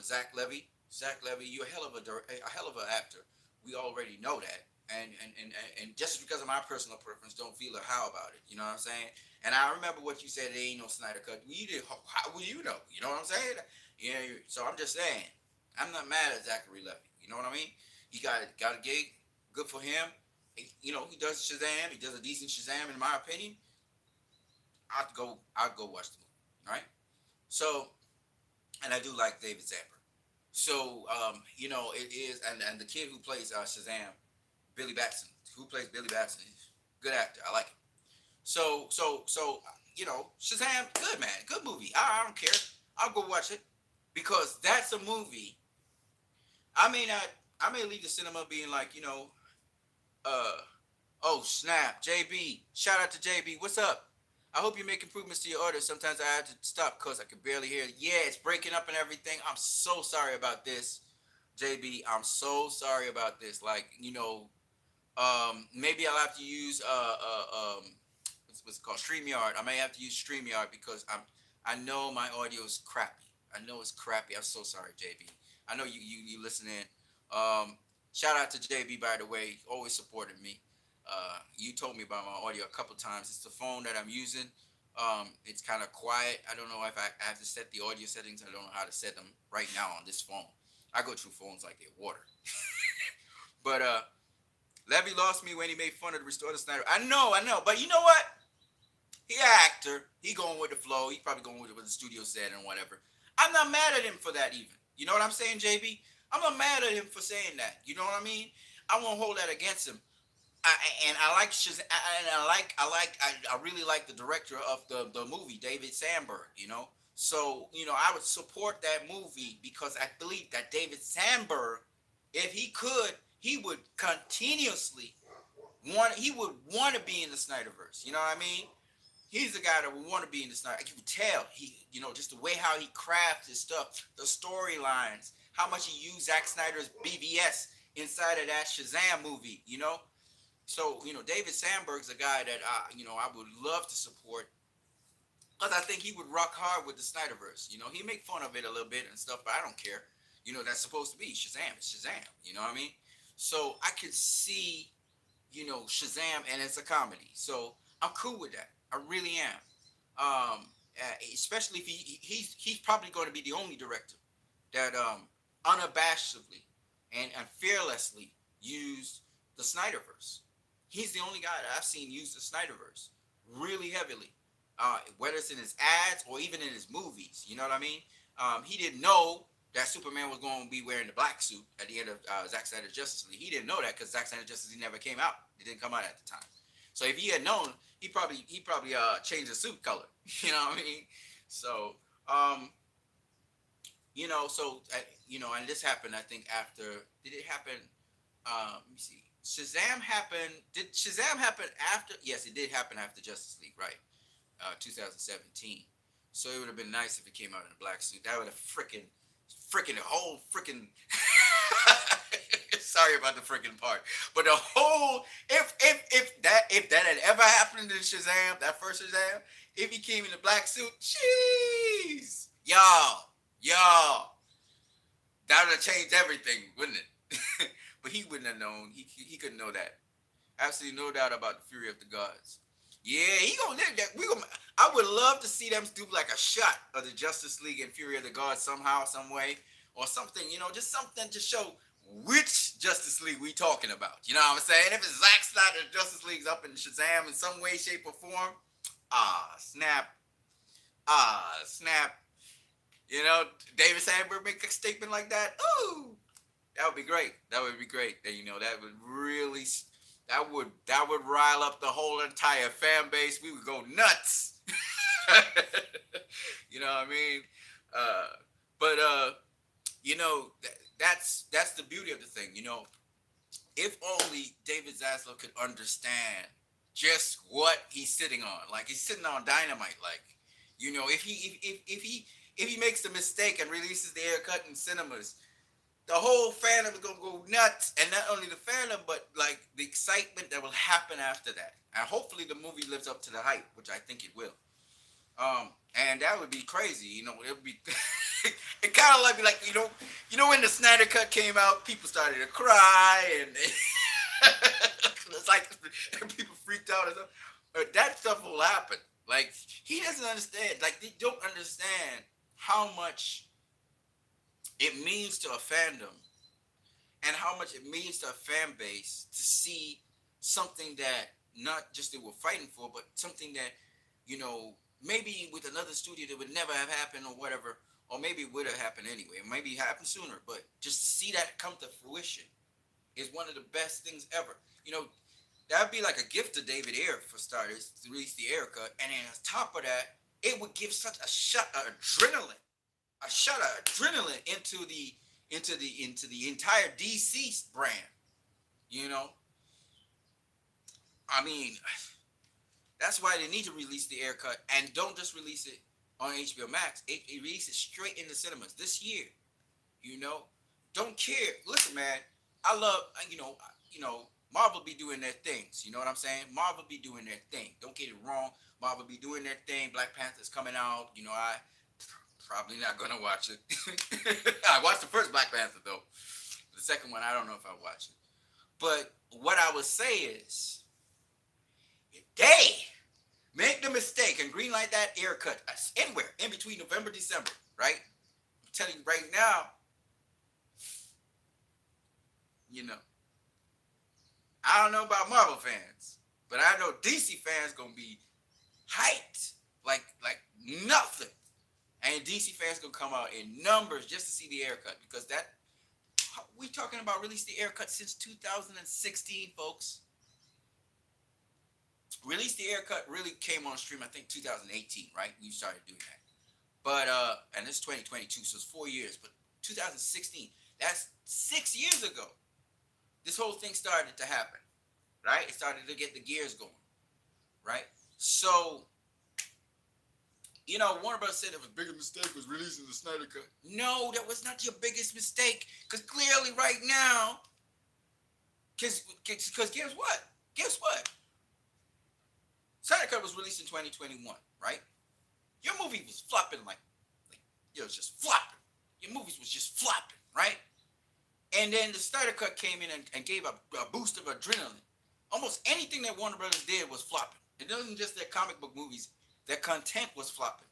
Zach Levy. Zach Levy, you're a hell of an actor. We already know that. And just because of my personal preference, don't feel a how about it. You know what I'm saying? And I remember what you said. There ain't no Snyder cut. You did. How will you know? You know what I'm saying? Yeah. So I'm just saying. I'm not mad at Zachary Levy. You know what I mean? He got a gig. Good for him. He does Shazam. He does a decent Shazam, in my opinion. I'd go watch the movie. Right? So, and I do like David Zamper. So, it is, and the kid who plays Shazam, Billy Batson, who plays Billy Batson, good actor. I like him. So, Shazam, good man, good movie. I don't care. I'll go watch it because that's a movie. I may not. I may leave the cinema being like, uh, oh snap, JB. Shout out to JB. What's up? I hope you make improvements to your audio. Sometimes I have to stop because I can barely hear it. Yeah, it's breaking up and everything. I'm so sorry about this, JB. I'm so sorry about this. Like, maybe I'll have to use what's it called, StreamYard. I may have to use StreamYard because I know my audio is crappy. I know it's crappy. I'm so sorry, JB. I know you listening. Shout out to JB, by the way, always supported me. You told me about my audio a couple times. It's the phone that I'm using. It's kind of quiet. I don't know if I have to set the audio settings. I don't know how to set them right now on this phone. I go through phones like they're water. But Levy lost me when he made fun of the Restore the Snyder. I know. But you know what? He an actor. He going with the flow. He probably going with what the studio said and whatever. I'm not mad at him for that even. You know what I'm saying, JB? I'm not mad at him for saying that. You know what I mean? I won't hold that against him. I like Shaz- and I really like the director of the movie, David Sandberg. So I would support that movie because I believe that David Sandberg, if he could, he would continuously he would want to be in the Snyderverse. You know what I mean? He's the guy that would want to be in the Snyder. You can tell just the way how he crafts his stuff, the storylines, how much he used Zack Snyder's BVS inside of that Shazam movie. So David Sandberg's a guy that I would love to support because I think he would rock hard with the Snyderverse. He make fun of it a little bit and stuff, but I don't care. That's supposed to be Shazam. It's Shazam. You know what I mean? So I could see Shazam, and it's a comedy. So I'm cool with that. I really am. Especially if he's probably going to be the only director that unabashedly and fearlessly used the Snyderverse. He's the only guy that I've seen use the Snyderverse really heavily, whether it's in his ads or even in his movies. You know what I mean? He didn't know that Superman was going to be wearing the black suit at the end of Zack Snyder's Justice League. He didn't know that because Zack Snyder's Justice League never came out. It didn't come out at the time. So if he had known, he probably changed the suit color. You know what I mean? So and this happened. I think after. Did it happen? Let me see. Shazam happened. Did Shazam happen after? Yes, it did happen after Justice League, right? 2017. So it would have been nice if it came out in a black suit. That would have freaking the whole freaking. Sorry about the freaking part, but the whole if that had ever happened in Shazam, that first Shazam, if he came in a black suit, jeez, y'all, that would have changed everything, wouldn't it? But he wouldn't have known. He couldn't know that. Absolutely no doubt about the fury of the gods. Yeah, he gonna live that. I would love to see them do like a shot of the Justice League and Fury of the Gods somehow, some way, or something. Just something to show which Justice League we talking about. You know what I'm saying? If it's Zack Snyder, Justice League's up in Shazam in some way, shape, or form. Snap. Snap. David Sandberg make a statement like that. Ooh, that would be great. That would be great. That that would really. That would rile up the whole entire fan base. We would go nuts. You know what I mean? But that's the beauty of the thing. If only David Zaslav could understand just what he's sitting on. Like he's sitting on dynamite. Like if he makes a mistake and releases the haircut in cinemas, the whole fandom is gonna go nuts, and not only the fandom, but like the excitement that will happen after that. And hopefully, the movie lives up to the hype, which I think it will. And that would be crazy. It would be. It kind of like when the Snyder Cut came out, people started to cry, and it's like people freaked out and stuff. But that stuff will happen. Like he doesn't understand. Like they don't understand how much it means to a fandom and how much it means to a fan base to see something that not just they were fighting for, but something that maybe with another studio that would never have happened or whatever, or maybe it would have happened anyway, maybe it happened sooner, but just to see that come to fruition is one of the best things ever. That'd be like a gift to David Ayer for starters to release the Ayer cut, and then on top of that, it would give such a shot of adrenaline into the entire DC brand. You know, I mean, that's why they need to release the Ayer cut, and don't just release it on HBO Max. It release it straight in the cinemas this year. You know, don't care. Listen, man, I love Marvel be doing their things. You know what I'm saying? Marvel be doing their thing. Don't get it wrong. Marvel be doing their thing. Black Panther's coming out. I probably not gonna watch it. I watched the first Black Panther though. The second one, I don't know if I watch it. But what I would say is, if they make the mistake and greenlight that Ayer cut anywhere in between November, December, right? I'm telling you right now, I don't know about Marvel fans, but I know DC fans gonna be hyped like nothing. And DC fans gonna come out in numbers just to see the Ayer cut, because that we talking about release the Ayer cut since 2016, folks. Release the Ayer cut really came on stream, I think 2018, right? We started doing that. But and it's 2022, so it's 4 years. But 2016, that's 6 years ago. This whole thing started to happen, right? It started to get the gears going, right? So, Warner Bros. Said it was biggest mistake was releasing the Snyder Cut. No, that was not your biggest mistake, because clearly right now, because guess what? Guess what? Snyder Cut was released in 2021, right? Your movie was flopping like it was just flopping. Your movies was just flopping, right? And then the Snyder Cut came in and gave a boost of adrenaline. Almost anything that Warner Brothers did was flopping. It wasn't just their comic book movies. Their content was flopping,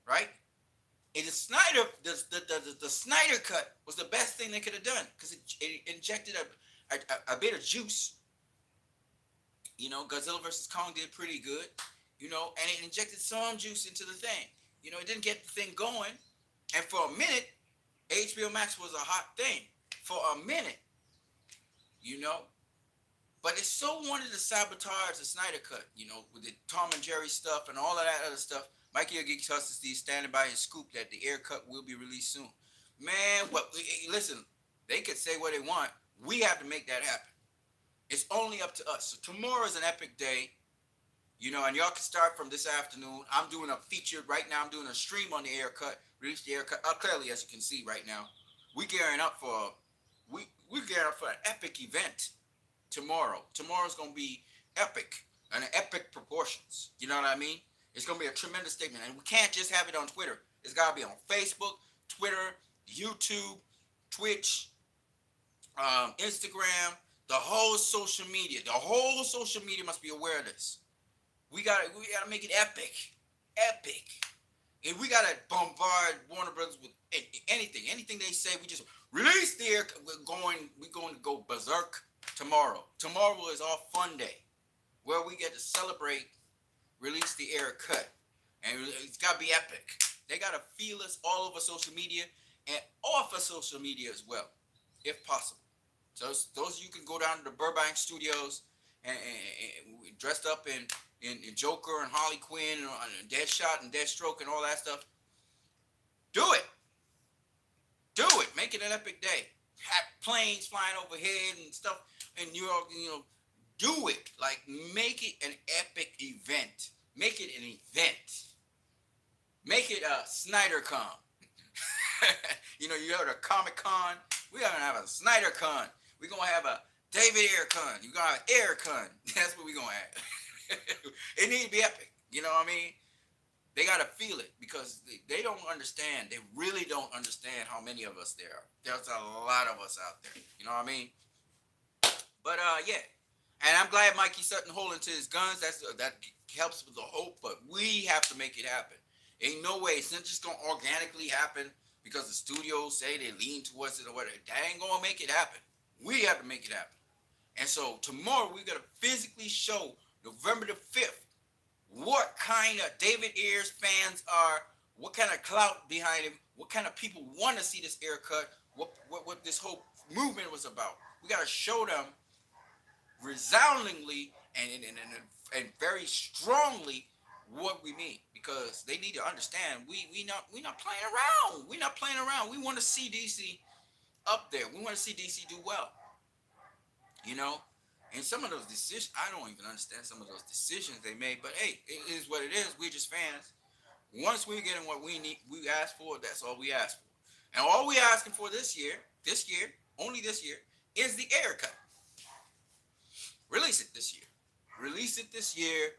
right? And the Snyder Cut was the best thing they could have done, because it injected a bit of juice. Godzilla vs. Kong did pretty good, and it injected some juice into the thing. It didn't get the thing going. And for a minute, HBO Max was a hot thing. For a minute, But it so wanted to sabotage the Snyder Cut, with the Tom and Jerry stuff and all of that other stuff. Mikey Geek Justice is standing by his scoop that the Ayer cut will be released soon. Man, listen, they could say what they want. We have to make that happen. It's only up to us. So tomorrow is an epic day, and y'all can start from this afternoon. I'm doing a feature right now. I'm doing a stream on the Ayer cut, release the Ayer cut. Clearly, as you can see right now, we're gearing up for an epic event tomorrow. Tomorrow's gonna be epic and epic proportions. You know what I mean? It's gonna be a tremendous statement, and we can't just have it on Twitter. It's gotta be on Facebook, Twitter, YouTube, Twitch, Instagram. The whole social media must be aware of this. We gotta make it epic, and we gotta bombard Warner Brothers with anything they say. We just release the Ayer. We're going to go berserk tomorrow. Tomorrow is our fun day, where we get to celebrate release the Ayer cut, and it's gotta be epic. They gotta feel us all over social media and off of social media as well, if possible. So those of you can go down to the Burbank studios and dressed up in Joker and Harley Quinn and Deadshot and Deathstroke and all that stuff. Do it. Make it an epic day. Have planes flying overhead and stuff in New York. Do it. Like, make it an epic event. Make it an event. Make it a SnyderCon. You heard a Comic Con. We're gonna have a SnyderCon. We're going to have a David Ayer con. You're going to have Ayer con. That's what we're going to have. It needs to be epic. You know what I mean? They got to feel it because they don't understand. They really don't understand how many of us there are. There's a lot of us out there. You know what I mean? But yeah. And I'm glad Mikey Sutton holding to his guns. That helps with the hope. But we have to make it happen. Ain't no way. It's not just gonna organically happen because the studios say they lean towards it or whatever. That ain't gonna make it happen. We have to make it happen. And so tomorrow we're gonna physically show November the 5th what kind of David Ayers fans are, what kind of clout behind him, what kind of people want to see this haircut, what this whole movement was about. We got to show them resoundingly and very strongly what we mean because they need to understand we not playing around. We're not playing around. We want to see DC up there. We want to see DC do well. You know, and some of those decisions, I don't even understand some of those decisions they made. But hey, it is what it is. We're just fans. Once we're getting what we need, we ask for. That's all we ask for. And all we asking for this year, only this year, is the haircut. Release it this year. Release it this year.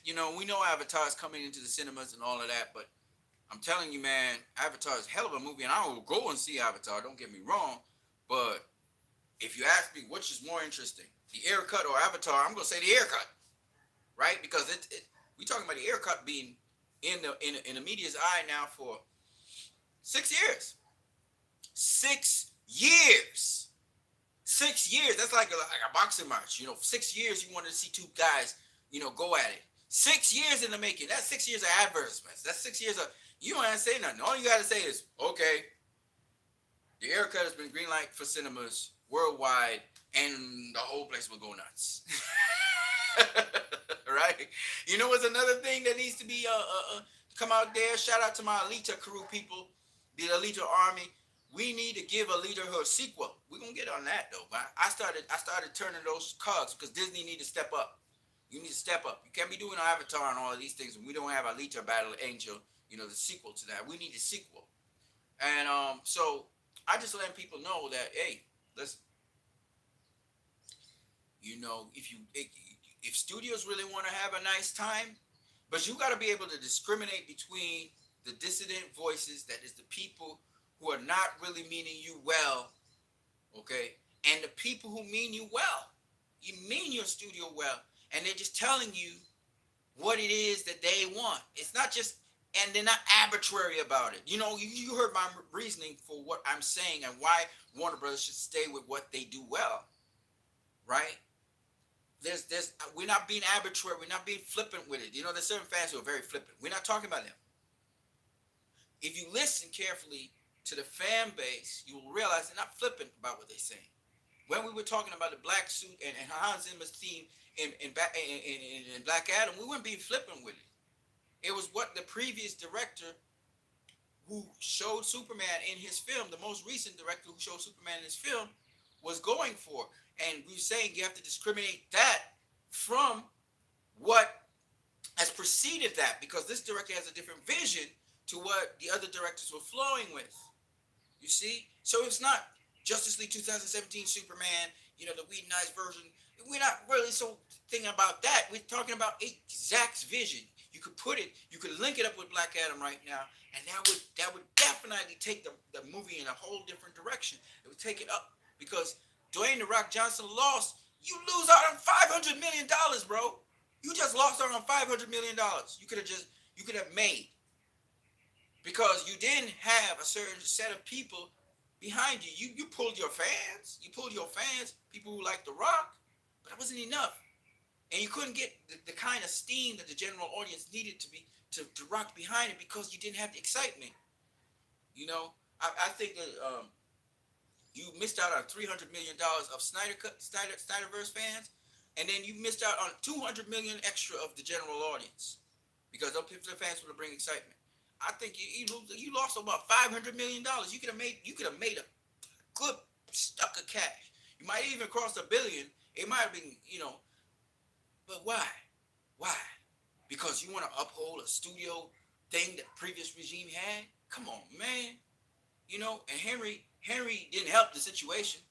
You know, we know Avatar's coming into the cinemas and all of that, but I'm telling you, man, Avatar is a hell of a movie, and I will go and see Avatar. Don't get me wrong, but if you ask me which is more interesting, the haircut or Avatar, I'm gonna say the haircut, right? Because we talking about the haircut being in the media's eye now for 6 years. 6 years. 6 years. That's like a boxing match. You know, 6 years you wanted to see two guys, you know, go at it. 6 years in the making. That's 6 years of advertisements. That's 6 years of you don't have to say nothing. All you gotta say is, okay, the haircut has been green light for cinemas worldwide, and the whole place will go nuts. Right? You know what's another thing that needs to be come out there? Shout out to my Alita crew people, the Alita Army. We need to give Alita her sequel. We're gonna get on that though. But I started turning those cards because Disney need to step up. You need to step up. You can't be doing Avatar and all of these things when we don't have Alita Battle Angel, you know, the sequel to that. We need a sequel. And so I just let people know that, hey, listen, you know, if studios really want to have a nice time, but you got to be able to discriminate between the dissident voices, that is the people who are not really meaning you well, okay, and the people who mean you well. You mean your studio well, and they're just telling you what it is that they want. It's not just, and they're not arbitrary about it. You know, you heard my reasoning for what I'm saying and why Warner Brothers should stay with what they do well, right? We're not being arbitrary. We're not being flippant with it. You know, there's certain fans who are very flippant. We're not talking about them. If you listen carefully to the fan base, you will realize they're not flippant about what they're saying. When we were talking about the black suit and Hans Zimmer's theme in Black Adam, we weren't being flippant with it. It was what the previous director who showed Superman in his film, the most recent director who showed Superman in his film, was going for. And we were saying you have to discriminate that from what has preceded that, because this director has a different vision to what the other directors were flowing with. You see? So it's not Justice League 2017 Superman, you know, the Whedonized version. We're not really so thinking about that. We're talking about Zach's vision. You could put it, you could link it up with Black Adam right now, and that would definitely take the movie in a whole different direction. It would take it up, because Dwayne "The Rock" Johnson lost. You lose out on $500 million, bro. You just lost out on $500 million. You could have made, because you didn't have a certain set of people behind you. You pulled your fans. You pulled your fans, people who like The Rock, but that wasn't enough. And you couldn't get the kind of steam that the general audience needed to rock behind it, because you didn't have the excitement. You know, I think that you missed out on $300 million of Snyderverse fans, and then you missed out on $200 million extra of the general audience, because those fans would bring excitement. I think you lost about $500 million. You could have made a good stuck of cash. You might even cross $1 billion. It might have been, you know. But why? Why? Because you want to uphold a studio thing that previous regime had? Come on, man. You know, and Henry didn't help the situation.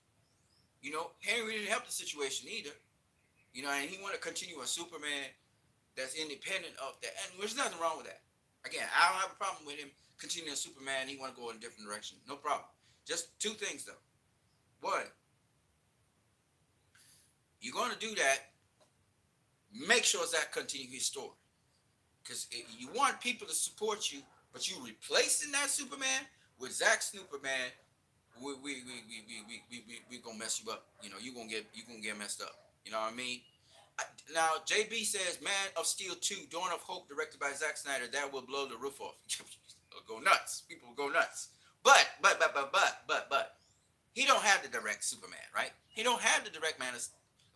You know, Henry didn't help the situation either. You know, and he wanted to continue on Superman. that's independent of that, and there's nothing wrong with that. Again, I don't have a problem with him continuing Superman. He want to go in a different direction, no problem. Just two things though. One, you're going to do that. Make sure Zach continue his story, because you want people to support you, but you replacing that Superman with Zack Superman, we gonna mess you up. You know, you gonna get messed up. You know what I mean? Now JB says Man of Steel 2, Dawn of Hope, directed by Zack Snyder, that will blow the roof off. Go nuts. People will go nuts. But he don't have to direct Superman, right? He don't have to direct Man of,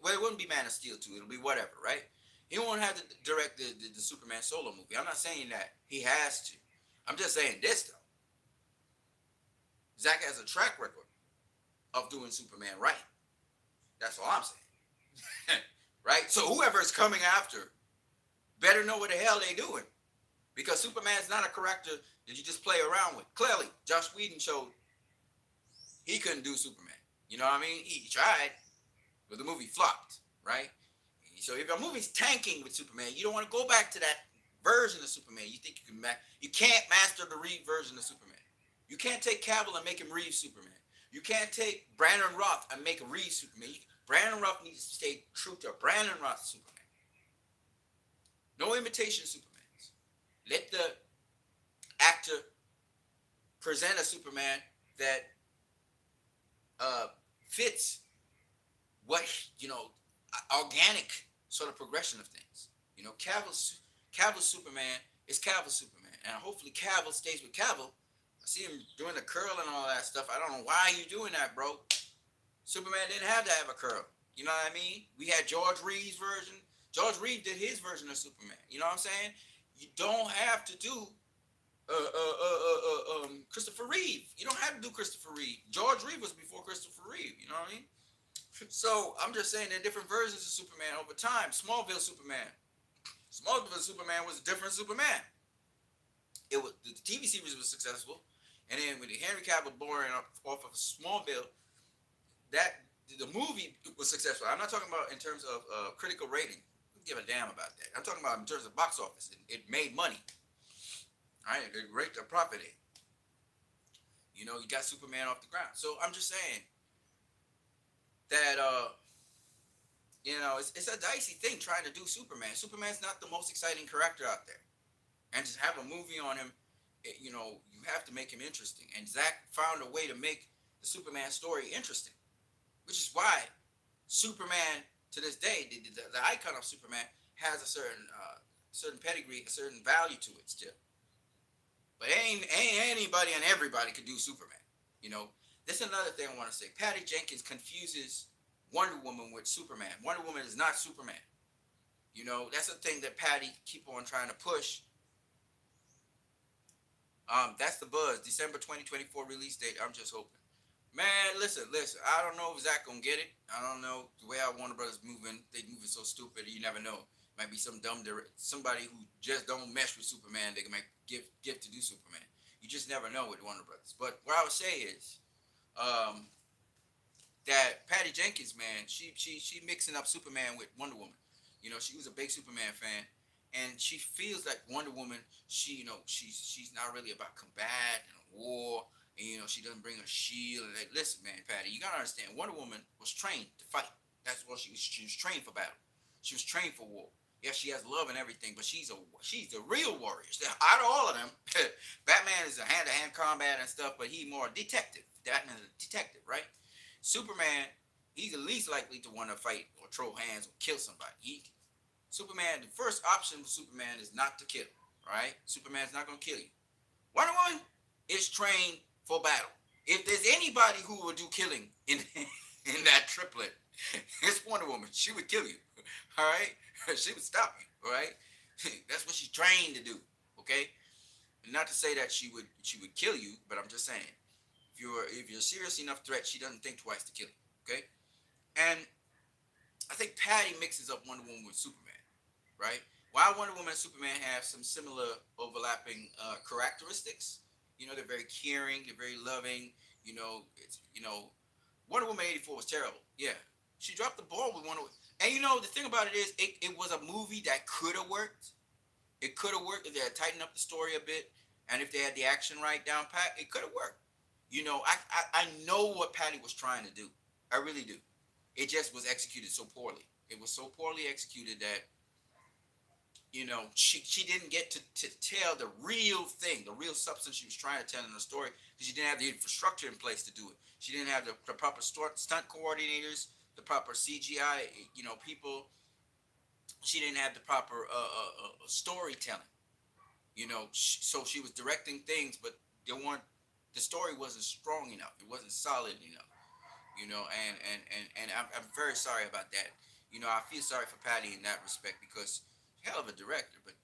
well, it wouldn't be Man of Steel 2. It'll be whatever, right? He won't have to direct the Superman solo movie. I'm not saying that he has to. I'm just saying this though. Zach has a track record of doing Superman right. That's all I'm saying. Right? So whoever is coming after better know what the hell they doing. Because Superman's not a character that you just play around with. Clearly, Joss Whedon showed he couldn't do Superman. You know what I mean? He tried, but the movie flopped, right? So if a movie's tanking with Superman, you don't want to go back to that version of Superman. You think you can you can't master the Reeve version of Superman. You can't take Cavill and make him Reeve Superman. You can't take Brandon Roth and make a Reeve Superman. Brandon Roth needs to stay true to Brandon Roth Superman. No imitation Supermans. Let the actor present a Superman that fits what, organic sort of progression of things. You know, Cavill's Superman is Cavill's Superman. And hopefully Cavill stays with Cavill. I see him doing the curl and all that stuff. I don't know why you're doing that, bro. Superman didn't have to have a curl. You know what I mean? We had George Reeves' version. George Reeves did his version of Superman. You know what I'm saying? You don't have to do Christopher Reeve. You don't have to do Christopher Reeve. George Reeves was before Christopher Reeve. You know what I mean? So I'm just saying there are different versions of Superman over time. Smallville Superman was a different Superman. It was, the TV series was successful, and then with the Henry Cavill boring off of Smallville, that the movie was successful. I'm not talking about in terms of critical rating. I don't give a damn about that. I'm talking about in terms of box office. It made money. All right, it raked a profit in. You know, you got Superman off the ground. So I'm just saying that it's a dicey thing trying to do Superman. Superman's not the most exciting character out there, and just have a movie on him, you have to make him interesting. And Zach found a way to make the Superman story interesting, which is why Superman to this day, the icon of Superman, has a certain pedigree, a certain value to it still. But ain't anybody and everybody could do Superman. You know, this is another thing I want to say. Patty Jenkins confuses Wonder Woman with Superman. Wonder Woman is not Superman. You know, that's the thing that Patty keep on trying to push. That's the buzz. December 2024 release date. I'm just hoping. Man, listen. I don't know if Zach gonna get it. I don't know the way our Warner Brothers moving. They moving so stupid. You never know. Might be some somebody who just don't mesh with Superman. They can make gift to do Superman. You just never know with Warner Brothers. But what I would say is, that Patty Jenkins, man, she mixing up Superman with Wonder Woman. You know, she was a big Superman fan, and she feels like Wonder Woman. She's not really about combat and war. And, she doesn't bring a shield. And listen, man, Patty, you gotta understand. Wonder Woman was trained to fight. That's what she was trained for battle. She was trained for war. Yeah, she has love and everything, but she's the real warrior. Out of all of them, Batman is a hand-to-hand combat and stuff, but he more detective. Batman is a detective, right? Superman, he's the least likely to want to fight or throw hands or kill somebody. Superman, the first option for Superman is not to kill, right? Superman's not going to kill you. Wonder Woman is trained for battle. If there's anybody who will do killing in that triplet, it's Wonder Woman. She would kill you, all right? She would stop you, all right? That's what she's trained to do, okay? Not to say that she would kill you, but I'm just saying, if you're a serious enough threat, she doesn't think twice to kill you, okay? And I think Patty mixes up Wonder Woman with Superman, right? While Wonder Woman and Superman have some similar overlapping characteristics, they're very caring, they're very loving, Wonder Woman 84 was terrible. Yeah. She dropped the ball with Wonder Woman. And the thing about it is, it was a movie that could have worked. It could have worked if they had tightened up the story a bit, and if they had the action right down pat, it could have worked. I know what Patty was trying to do. I really do. It just was executed so poorly. It was so poorly executed that she didn't get to tell the real thing, the real substance she was trying to tell in the story, because she didn't have the infrastructure in place to do it. She didn't have the proper stunt coordinators, the proper CGI, people. She didn't have the proper storytelling. So she was directing things, but they weren't. The story wasn't strong enough. It wasn't solid enough. And I'm very sorry about that. I feel sorry for Patty in that respect, because hell of a director, but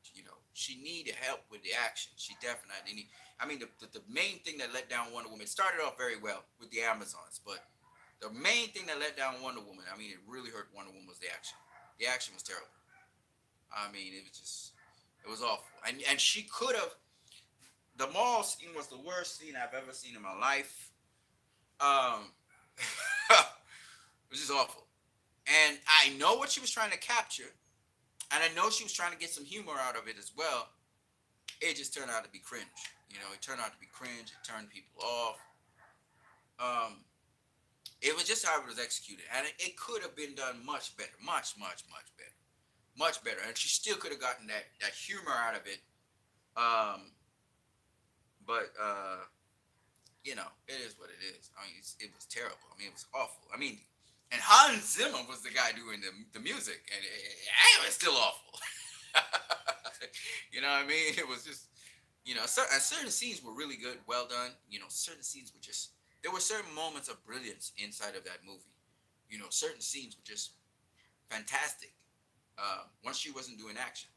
she needed help with the action. She definitely need. I mean, the main thing that let down Wonder Woman, it started off very well with the Amazons, but the main thing that let down Wonder Woman, I mean, it really hurt Wonder Woman, was the action. The action was terrible. I mean, it was awful. And she could have. The mall scene was the worst scene I've ever seen in my life. It was just awful. And I know what she was trying to capture, and I know she was trying to get some humor out of it as well. It just turned out to be cringe. It turned out to be cringe. It turned people off. Um, it was just how it was executed, and it could have been done much better, much, much, much better, much better. And she still could have gotten that humor out of it. But it is what it is. I mean, it was terrible. I mean, it was awful. I mean, and Hans Zimmer was the guy doing the music, and it was still awful. You know what I mean? It was just, certain scenes were really good, well done. Certain scenes were just, there were certain moments of brilliance inside of that movie. Certain scenes were just fantastic. Once she wasn't doing action.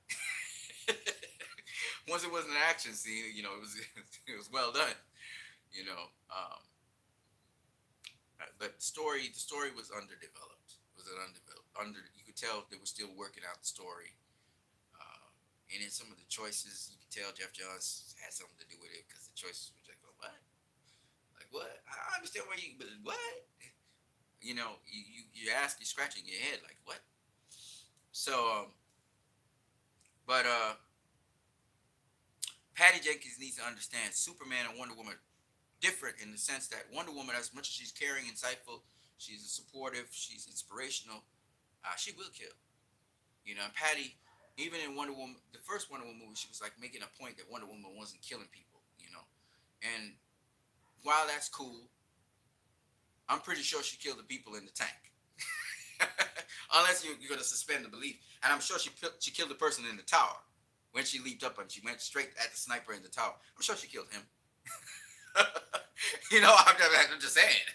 Once it was an action scene, it was well done. You know, um, but the story was underdeveloped. It was an underdeveloped. You could tell they were still working out the story. And in some of the choices, you could tell Jeff Johns had something to do with it, because the choices were like, what? Like what? I understand why you, but what? You're scratching your head like what? So, but Patty Jenkins needs to understand Superman and Wonder Woman are different, in the sense that Wonder Woman, as much as she's caring, insightful, she's supportive, she's inspirational, she will kill. And Patty, even in Wonder Woman, the first Wonder Woman movie, she was like making a point that Wonder Woman wasn't killing people. And while that's cool, I'm pretty sure she killed the people in the tank. Unless you're going to suspend the belief. And I'm sure she killed the person in the tower. When she leaped up and she went straight at the sniper in the tower. I'm sure she killed him. I'm just saying.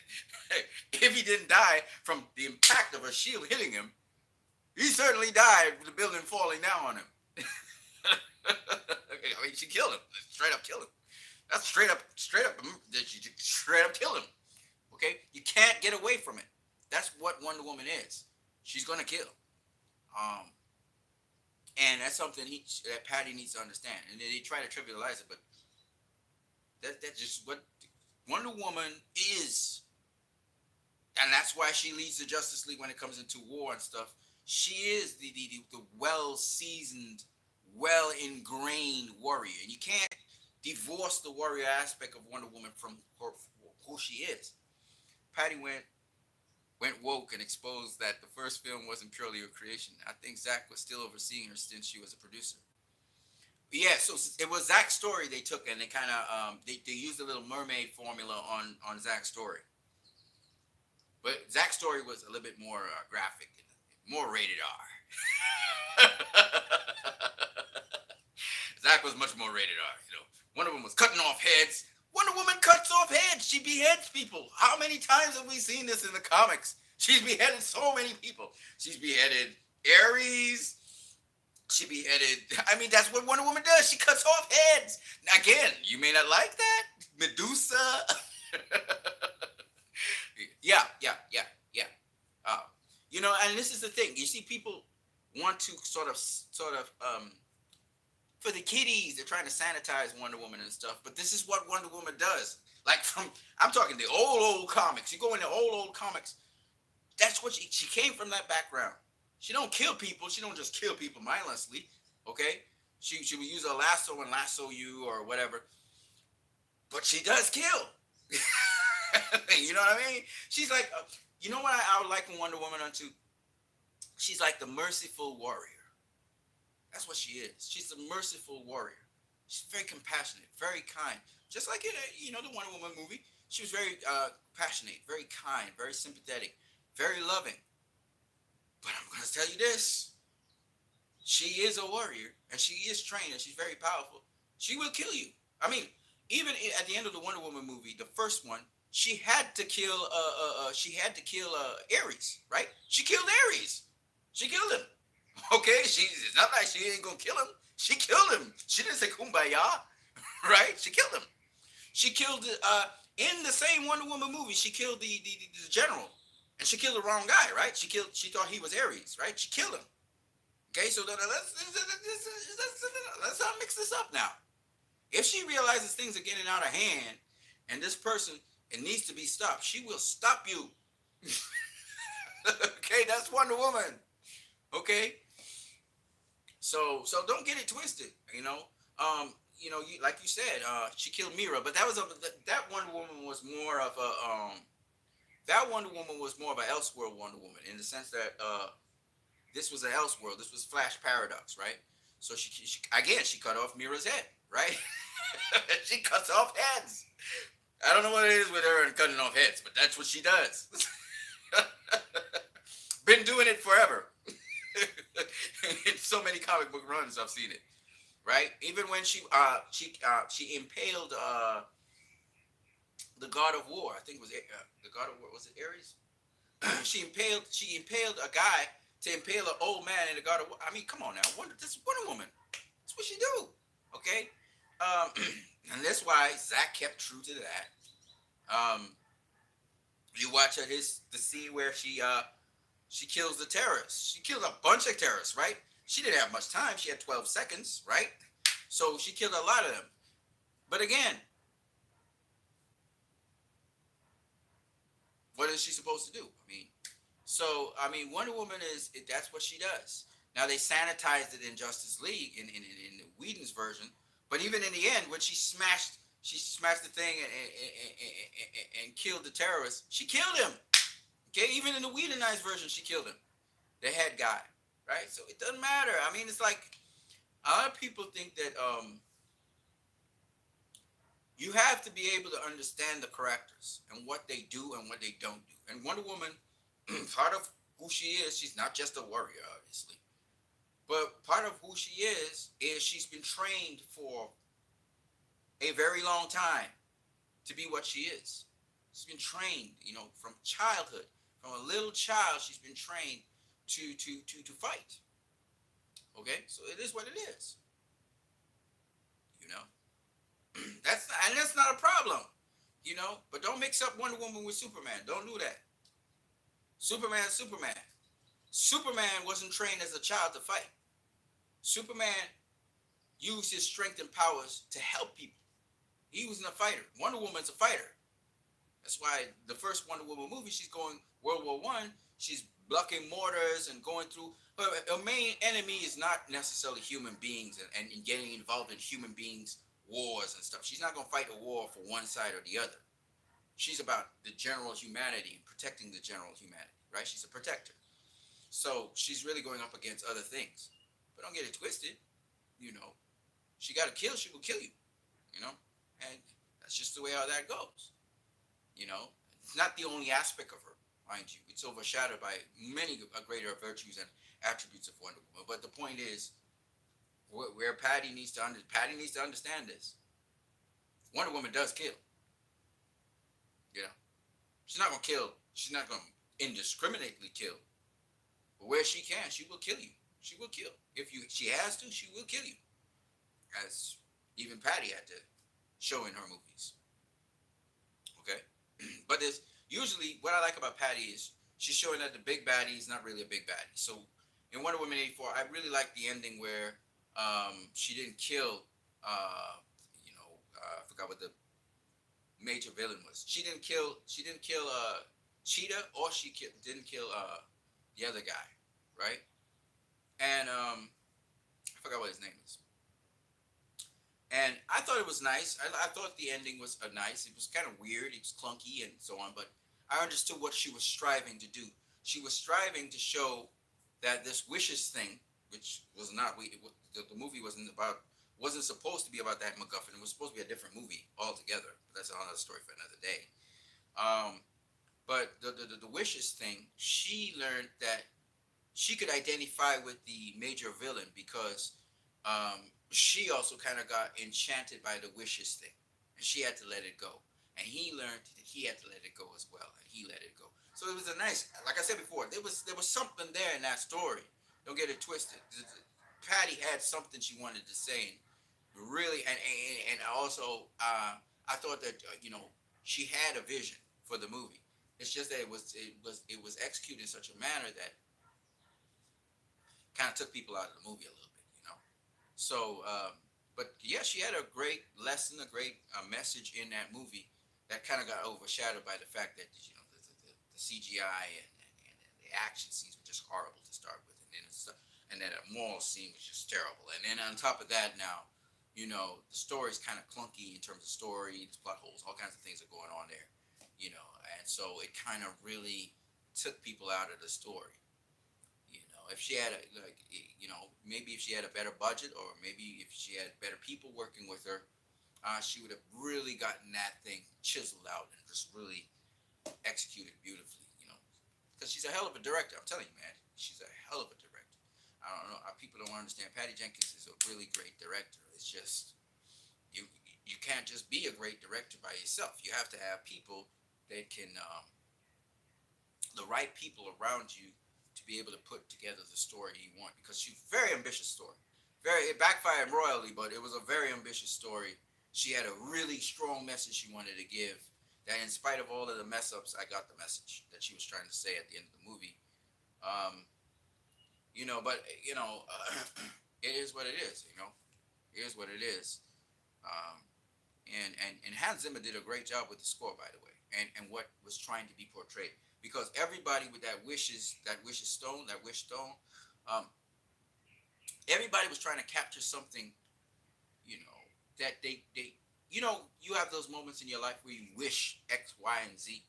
If he didn't die from the impact of her shield hitting him, he certainly died with the building falling down on him. I mean, she killed him. Straight up killed him. That's straight up kill him. Okay? You can't get away from it. That's what Wonder Woman is. She's going to kill. And that's something that Patty needs to understand. And they try to trivialize it, but that's just what Wonder Woman is. And that's why she leads the Justice League when it comes into war and stuff. She is the well-seasoned, well-ingrained warrior. And you can't divorce the warrior aspect of Wonder Woman from who she is. Patty went woke and exposed that the first film wasn't purely her creation. I think Zach was still overseeing her since she was a producer. But yeah, so it was Zach's story they took, and they kind of they used a little mermaid formula on Zach's story. But Zach's story was a little bit more graphic, more rated R. Zach was much more rated R. Wonder Woman was cutting off heads. Wonder Woman cuts off heads. She beheads people. How many times have we seen this in the comics? She's beheaded so many people. She's beheaded Ares. She beheaded... I mean, that's what Wonder Woman does. She cuts off heads. Again, you may not like that. Medusa. Yeah. And this is the thing. You see, people want to sort of for the kiddies, they're trying to sanitize Wonder Woman and stuff, but this is what Wonder Woman does. Like I'm talking the old comics. You go into old comics. That's what she came from, that background. She don't kill people. She don't just kill people mindlessly. Okay, she will use a lasso and lasso you or whatever, but she does kill. You know what I mean? She's like, you know what I would like in Wonder Woman unto? She's like the merciful warrior. That's what she is. She's a merciful warrior. She's very compassionate, very kind. Just like in the Wonder Woman movie, she was very passionate, very kind, very sympathetic, very loving. But I'm gonna tell you this: she is a warrior, and she is trained, and she's very powerful. She will kill you. I mean, even at the end of the Wonder Woman movie, the first one, she had to kill. Ares, right? She killed Ares. She killed him. Okay, it's not like she ain't gonna kill him. She killed him. She didn't say kumbaya, right? She killed him. She killed in the same Wonder Woman movie. She killed the general, and she killed the wrong guy, right? She thought he was Ares, right? She killed him. Okay, so let's not mix this up now. If she realizes things are getting out of hand, and this person it needs to be stopped, she will stop you. Okay, that's Wonder Woman. Okay, so don't get it twisted. Like you said, she killed Mira, but that Wonder Woman was more of a that Wonder Woman was more of an Elseworld Wonder Woman in the sense that this was an Elseworld. This was Flash Paradox, right? So she cut off Mira's head, right? She cuts off heads. I don't know what it is with her and cutting off heads, but that's what she does. Been doing it forever. In so many comic book runs, I've seen it. Right? Even when she impaled the God of War. I think it was the God of War. Was it Ares? She impaled a guy to impale an old man in the God of War. I mean, come on now. This is Wonder Woman. That's what she do. Okay. And that's why Zach kept true to that. You watch the scene where she kills the terrorists. She killed a bunch of terrorists, right? She didn't have much time. She had 12 seconds, right? So she killed a lot of them. But again, what is she supposed to do? Wonder Woman that's what she does. Now they sanitized it in Justice League in Whedon's version, but even in the end, when she smashed the thing and killed the terrorist, she killed him. Okay, even in the Whedonized version, she killed him, the head guy, right? So it doesn't matter. I mean, it's like a lot of people think that you have to be able to understand the characters and what they do and what they don't do. And Wonder Woman, part of who she is, she's not just a warrior, obviously, but part of who she is she's been trained for a very long time to be what she is. She's been trained, from childhood. From a little child, she's been trained to fight. Okay, so it is what it is. That's not a problem. But don't mix up Wonder Woman with Superman. Don't do that. Superman. Superman wasn't trained as a child to fight. Superman used his strength and powers to help people. He wasn't a fighter. Wonder Woman's a fighter. That's why the first Wonder Woman movie, she's going World War I. She's blocking mortars and going through. Her main enemy is not necessarily human beings and getting involved in human beings' wars and stuff. She's not going to fight a war for one side or the other. She's about the general humanity and protecting the general humanity, right? She's a protector. So she's really going up against other things. But don't get it twisted. She got to kill, she will kill you. And that's just the way how that goes. It's not the only aspect of her, mind you. It's overshadowed by many greater virtues and attributes of Wonder Woman. But the point is, where Patty needs to understand this. Wonder Woman does kill. She's not going to kill. She's not going to indiscriminately kill. But where she can, she will kill you. She will kill. She has to, she will kill you. As even Patty had to show in her movies. Okay? But there's usually what I like about Patty is she's showing that the big baddie is not really a big baddie. So in Wonder Woman 84, I really like the ending where she didn't kill I forgot what the major villain was. She didn't kill Cheetah, or didn't kill the other guy, right? and I forgot what his name is. And I thought it was nice. I thought the ending was nice. It was kind of weird. It was clunky and so on, but I understood what she was striving to do. She was striving to show that this wishes thing, which was not the movie wasn't supposed to be about that MacGuffin. It was supposed to be a different movie altogether. But that's another story for another day. Um, but the wishes thing, she learned that she could identify with the major villain because she also kind of got enchanted by the wishes thing, and she had to let it go. And he learned that he had to let it go as well, and he let it go. So it was a nice, like I said before, there was something there in that story. Don't get it twisted. Patty had something she wanted to say, and really, and also, I thought that she had a vision for the movie. It's just that it was executed in such a manner that kind of took people out of the movie a little bit. So, but yeah, she had a great lesson, a great message in that movie that kind of got overshadowed by the fact that the CGI and the action scenes were just horrible to start with, and then a moral scene was just terrible, and then on top of that, now, the story's kind of clunky in terms of story, there's plot holes, all kinds of things are going on there, and so it kind of really took people out of the story. If she had maybe if she had a better budget, or maybe if she had better people working with her, she would have really gotten that thing chiseled out and just really executed beautifully. Because she's a hell of a director. I'm telling you, man, she's a hell of a director. I don't know. People don't understand. Patty Jenkins is a really great director. It's just you can't just be a great director by yourself. You have to have people that can the right people around you to be able to put together the story you want, because she's a very ambitious story. It backfired royally, but it was a very ambitious story. She had a really strong message she wanted to give. That in spite of all of the mess ups, I got the message that she was trying to say at the end of the movie. But it is what it is. It is what it is. Um, and Hans Zimmer did a great job with the score, by the way, and what was trying to be portrayed. Because everybody with that wish stone, um, everybody was trying to capture something, that you have those moments in your life where you wish X, Y, and Z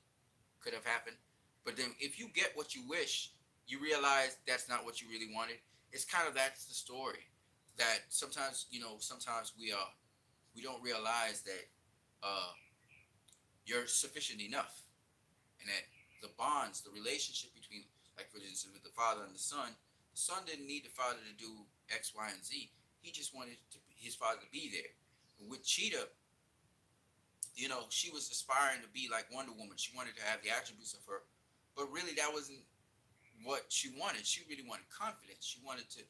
could have happened. But then if you get what you wish, you realize that's not what you really wanted. It's kind of, that's the story. That sometimes we don't realize that you're sufficient enough, and that the relationship between, like for instance, with the father and the son didn't need the father to do X, Y, and Z. He just wanted his father to be there. With Cheetah, she was aspiring to be like Wonder Woman. She wanted to have the attributes of her, but really that wasn't what she wanted. She really wanted confidence. She wanted to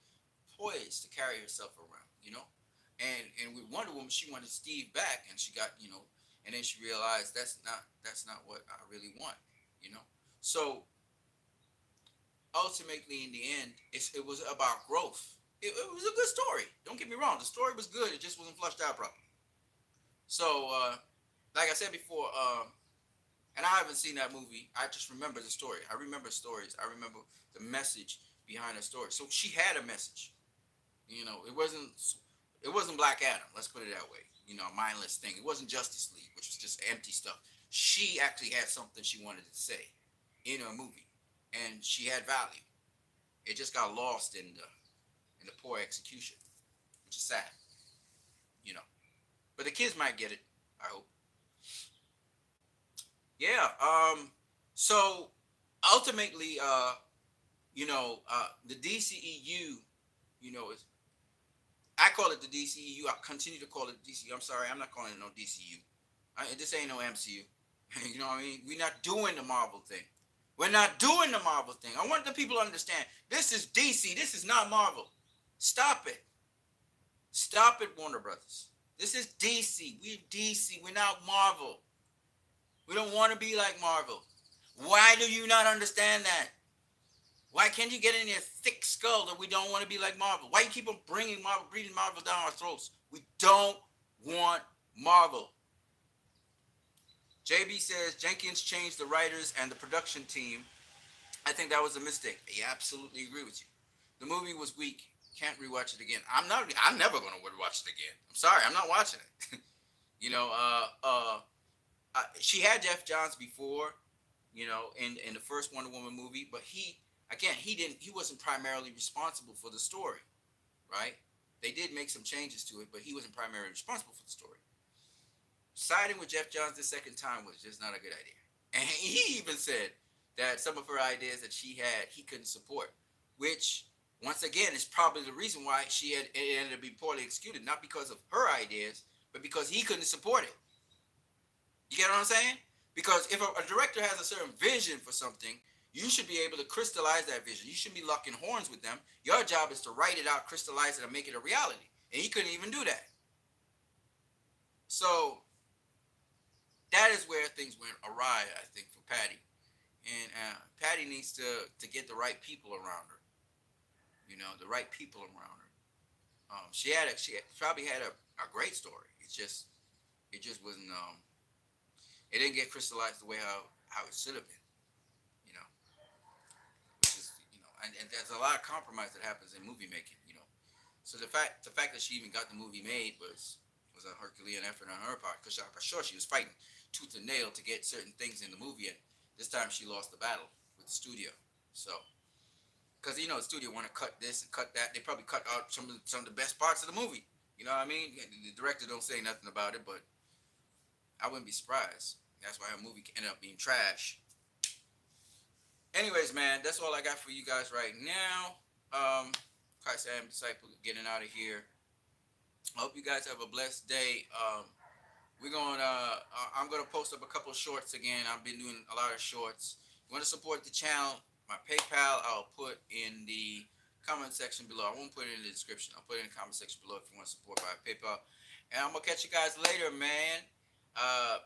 poise to carry herself around. And with Wonder Woman, she wanted Steve back, and she got, and then she realized that's not what I really want. you know. So ultimately, in the end, it was about growth. It was a good story. Don't get me wrong. The story was good. It just wasn't flushed out properly. So, like I said before, and I haven't seen that movie. I just remember the story. I remember stories. I remember the message behind the story. So she had a message. It wasn't Black Adam. Let's put it that way. A mindless thing. It wasn't Justice League, which was just empty stuff. She actually had something she wanted to say in her movie, and she had value. It just got lost in the poor execution, which is sad. You know, but the kids might get it. I hope. Yeah. So ultimately, the DCEU, is, I call it the DCEU. I continue to call it DCU. I'm sorry, I'm not calling it no DCU. This ain't no MCU. You know what I mean? We're not doing the Marvel thing. We're not doing the Marvel thing. I want the people to understand. This is DC. This is not Marvel. Stop it. Stop it, Warner Brothers. This is DC. We're DC. We're not Marvel. We don't want to be like Marvel. Why do you not understand that? Why can't you get in your thick skull that we don't want to be like Marvel? Why you keep on breathing Marvel down our throats? We don't want Marvel. JB says Jenkins changed the writers and the production team. I think that was a mistake. I absolutely agree with you. The movie was weak. Can't rewatch it again. I'm never gonna watch it again. I'm sorry. I'm not watching it. you know. She had Jeff Johns before. In the first Wonder Woman movie, but he wasn't primarily responsible for the story, right? They did make some changes to it, but he wasn't primarily responsible for the story. Siding with Jeff Johns the second time was just not a good idea. And he even said that some of her ideas that she had, he couldn't support, which once again is probably the reason why it ended up being poorly executed, not because of her ideas, but because he couldn't support it. You get what I'm saying? Because if a director has a certain vision for something, you should be able to crystallize that vision. You shouldn't be locking horns with them. Your job is to write it out, crystallize it, and make it a reality. And he couldn't even do that. So that is where things went awry, I think, for Patty. And Patty needs to get the right people around her. The right people around her. She probably had a great story. It just wasn't. It didn't get crystallized the way how it should have been. You know, which is and there's a lot of compromise that happens in movie making. So the fact that she even got the movie made was a Herculean effort on her part, because I'm sure she was fighting tooth and nail to get certain things in the movie, and this time she lost the battle with the studio. So, because the studio want to cut this and cut that, they probably cut out some of the best parts of the movie. You know what I mean? The director don't say nothing about it, but I wouldn't be surprised. That's why her movie ended up being trash. Anyways, man, that's all I got for you guys right now. Christ I am disciple getting out of here. I hope you guys have a blessed day. I'm gonna post up a couple of shorts again. I've been doing a lot of shorts. If you want to support the channel, my PayPal I'll put in the comment section below. I won't put it in the description. I'll put it in the comment section below if you want to support by PayPal. And I'm gonna catch you guys later, man.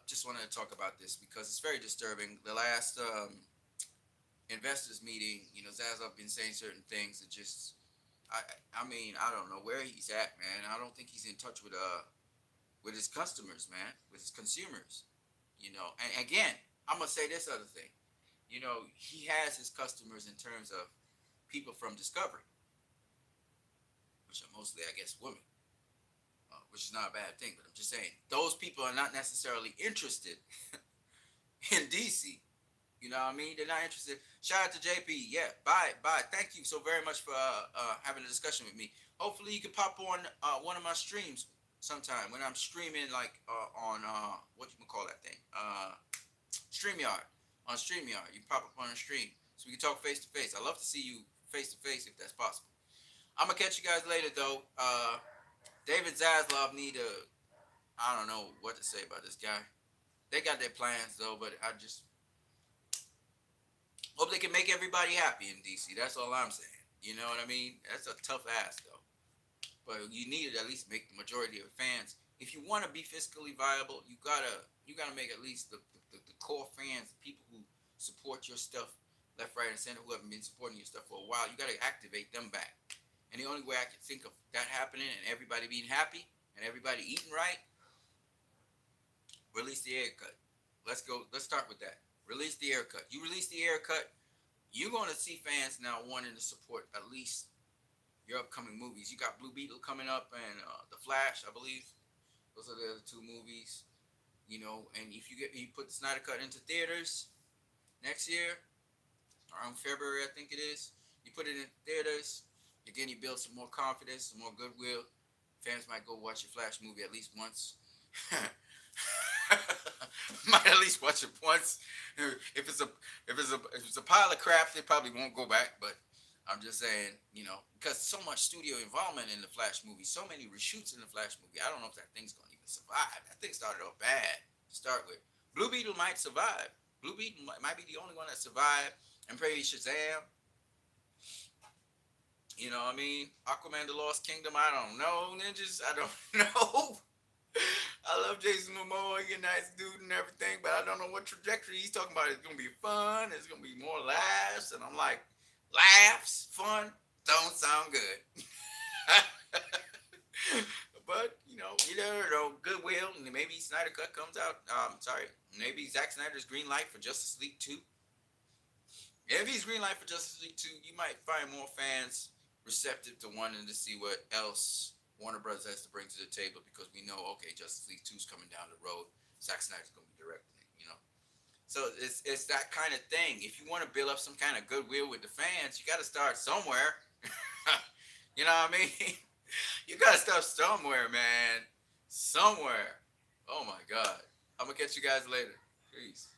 Just wanted to talk about this because it's very disturbing. The last investors meeting, Zaslav been saying certain things that just, I mean, I don't know where he's at, man. I don't think he's in touch with his customers, man, with his consumers, And again, I'm gonna say this other thing, he has his customers in terms of people from Discovery, which are mostly, I guess, women. Which is not a bad thing, but I'm just saying those people are not necessarily interested in DC. You know what I mean? They're not interested. Shout out to JP. Yeah, bye. Thank you so very much for having a discussion with me. Hopefully you can pop on one of my streams sometime when I'm streaming, like on what you call that thing, StreamYard. On StreamYard, you pop up on a stream so we can talk face to face. I love to see you face to face if that's possible. I'm gonna catch you guys later though. David Zaslav I don't know what to say about this guy. They got their plans though, but I just hope they can make everybody happy in DC. That's all I'm saying. You know what I mean? That's a tough ask though. But you need to at least make the majority of fans. If you want to be fiscally viable, you gotta make at least the core fans, the people who support your stuff left, right, and center, who haven't been supporting your stuff for a while. You gotta activate them back. And the only way I can think of that happening and everybody being happy and everybody eating right, release the air cut. Let's start with that. Release the air cut. You release the air cut, you're going to see fans now wanting to support at least your upcoming movies. You got Blue Beetle coming up and The Flash, I believe. Those are the other two movies. And if you put the Snyder Cut into theaters next year, around February, I think it is, you put it in theaters. Again, you build some more confidence, some more goodwill. Fans might go watch your Flash movie at least once. Might at least watch it once. If it's a pile of crap, they probably won't go back. But I'm just saying, because so much studio involvement in the Flash movie, so many reshoots in the Flash movie. I don't know if that thing's gonna even survive. That thing started off bad to start with. Blue Beetle might survive. Blue Beetle might be the only one that survived. And maybe Shazam. You know what I mean? Aquaman, The Lost Kingdom, I don't know. Ninjas, I don't know. I love Jason Momoa, he's a nice dude and everything, but I don't know what trajectory he's talking about. It's going to be fun. It's going to be more laughs. And I'm like, laughs, fun, don't sound good. But, you never know. Goodwill, and maybe Snyder Cut comes out. Maybe Zack Snyder's green light for Justice League 2. If he's green light for Justice League 2, you might find more fans receptive to wanting to see what else Warner Brothers has to bring to the table because we know, okay, Justice League 2 is coming down the road. Zack Snyder's going to be directing it, you know. So it's that kind of thing. If you want to build up some kind of goodwill with the fans, you got to start somewhere. You know what I mean? You got to start somewhere, man. Somewhere. Oh my God. I'm gonna catch you guys later. Peace.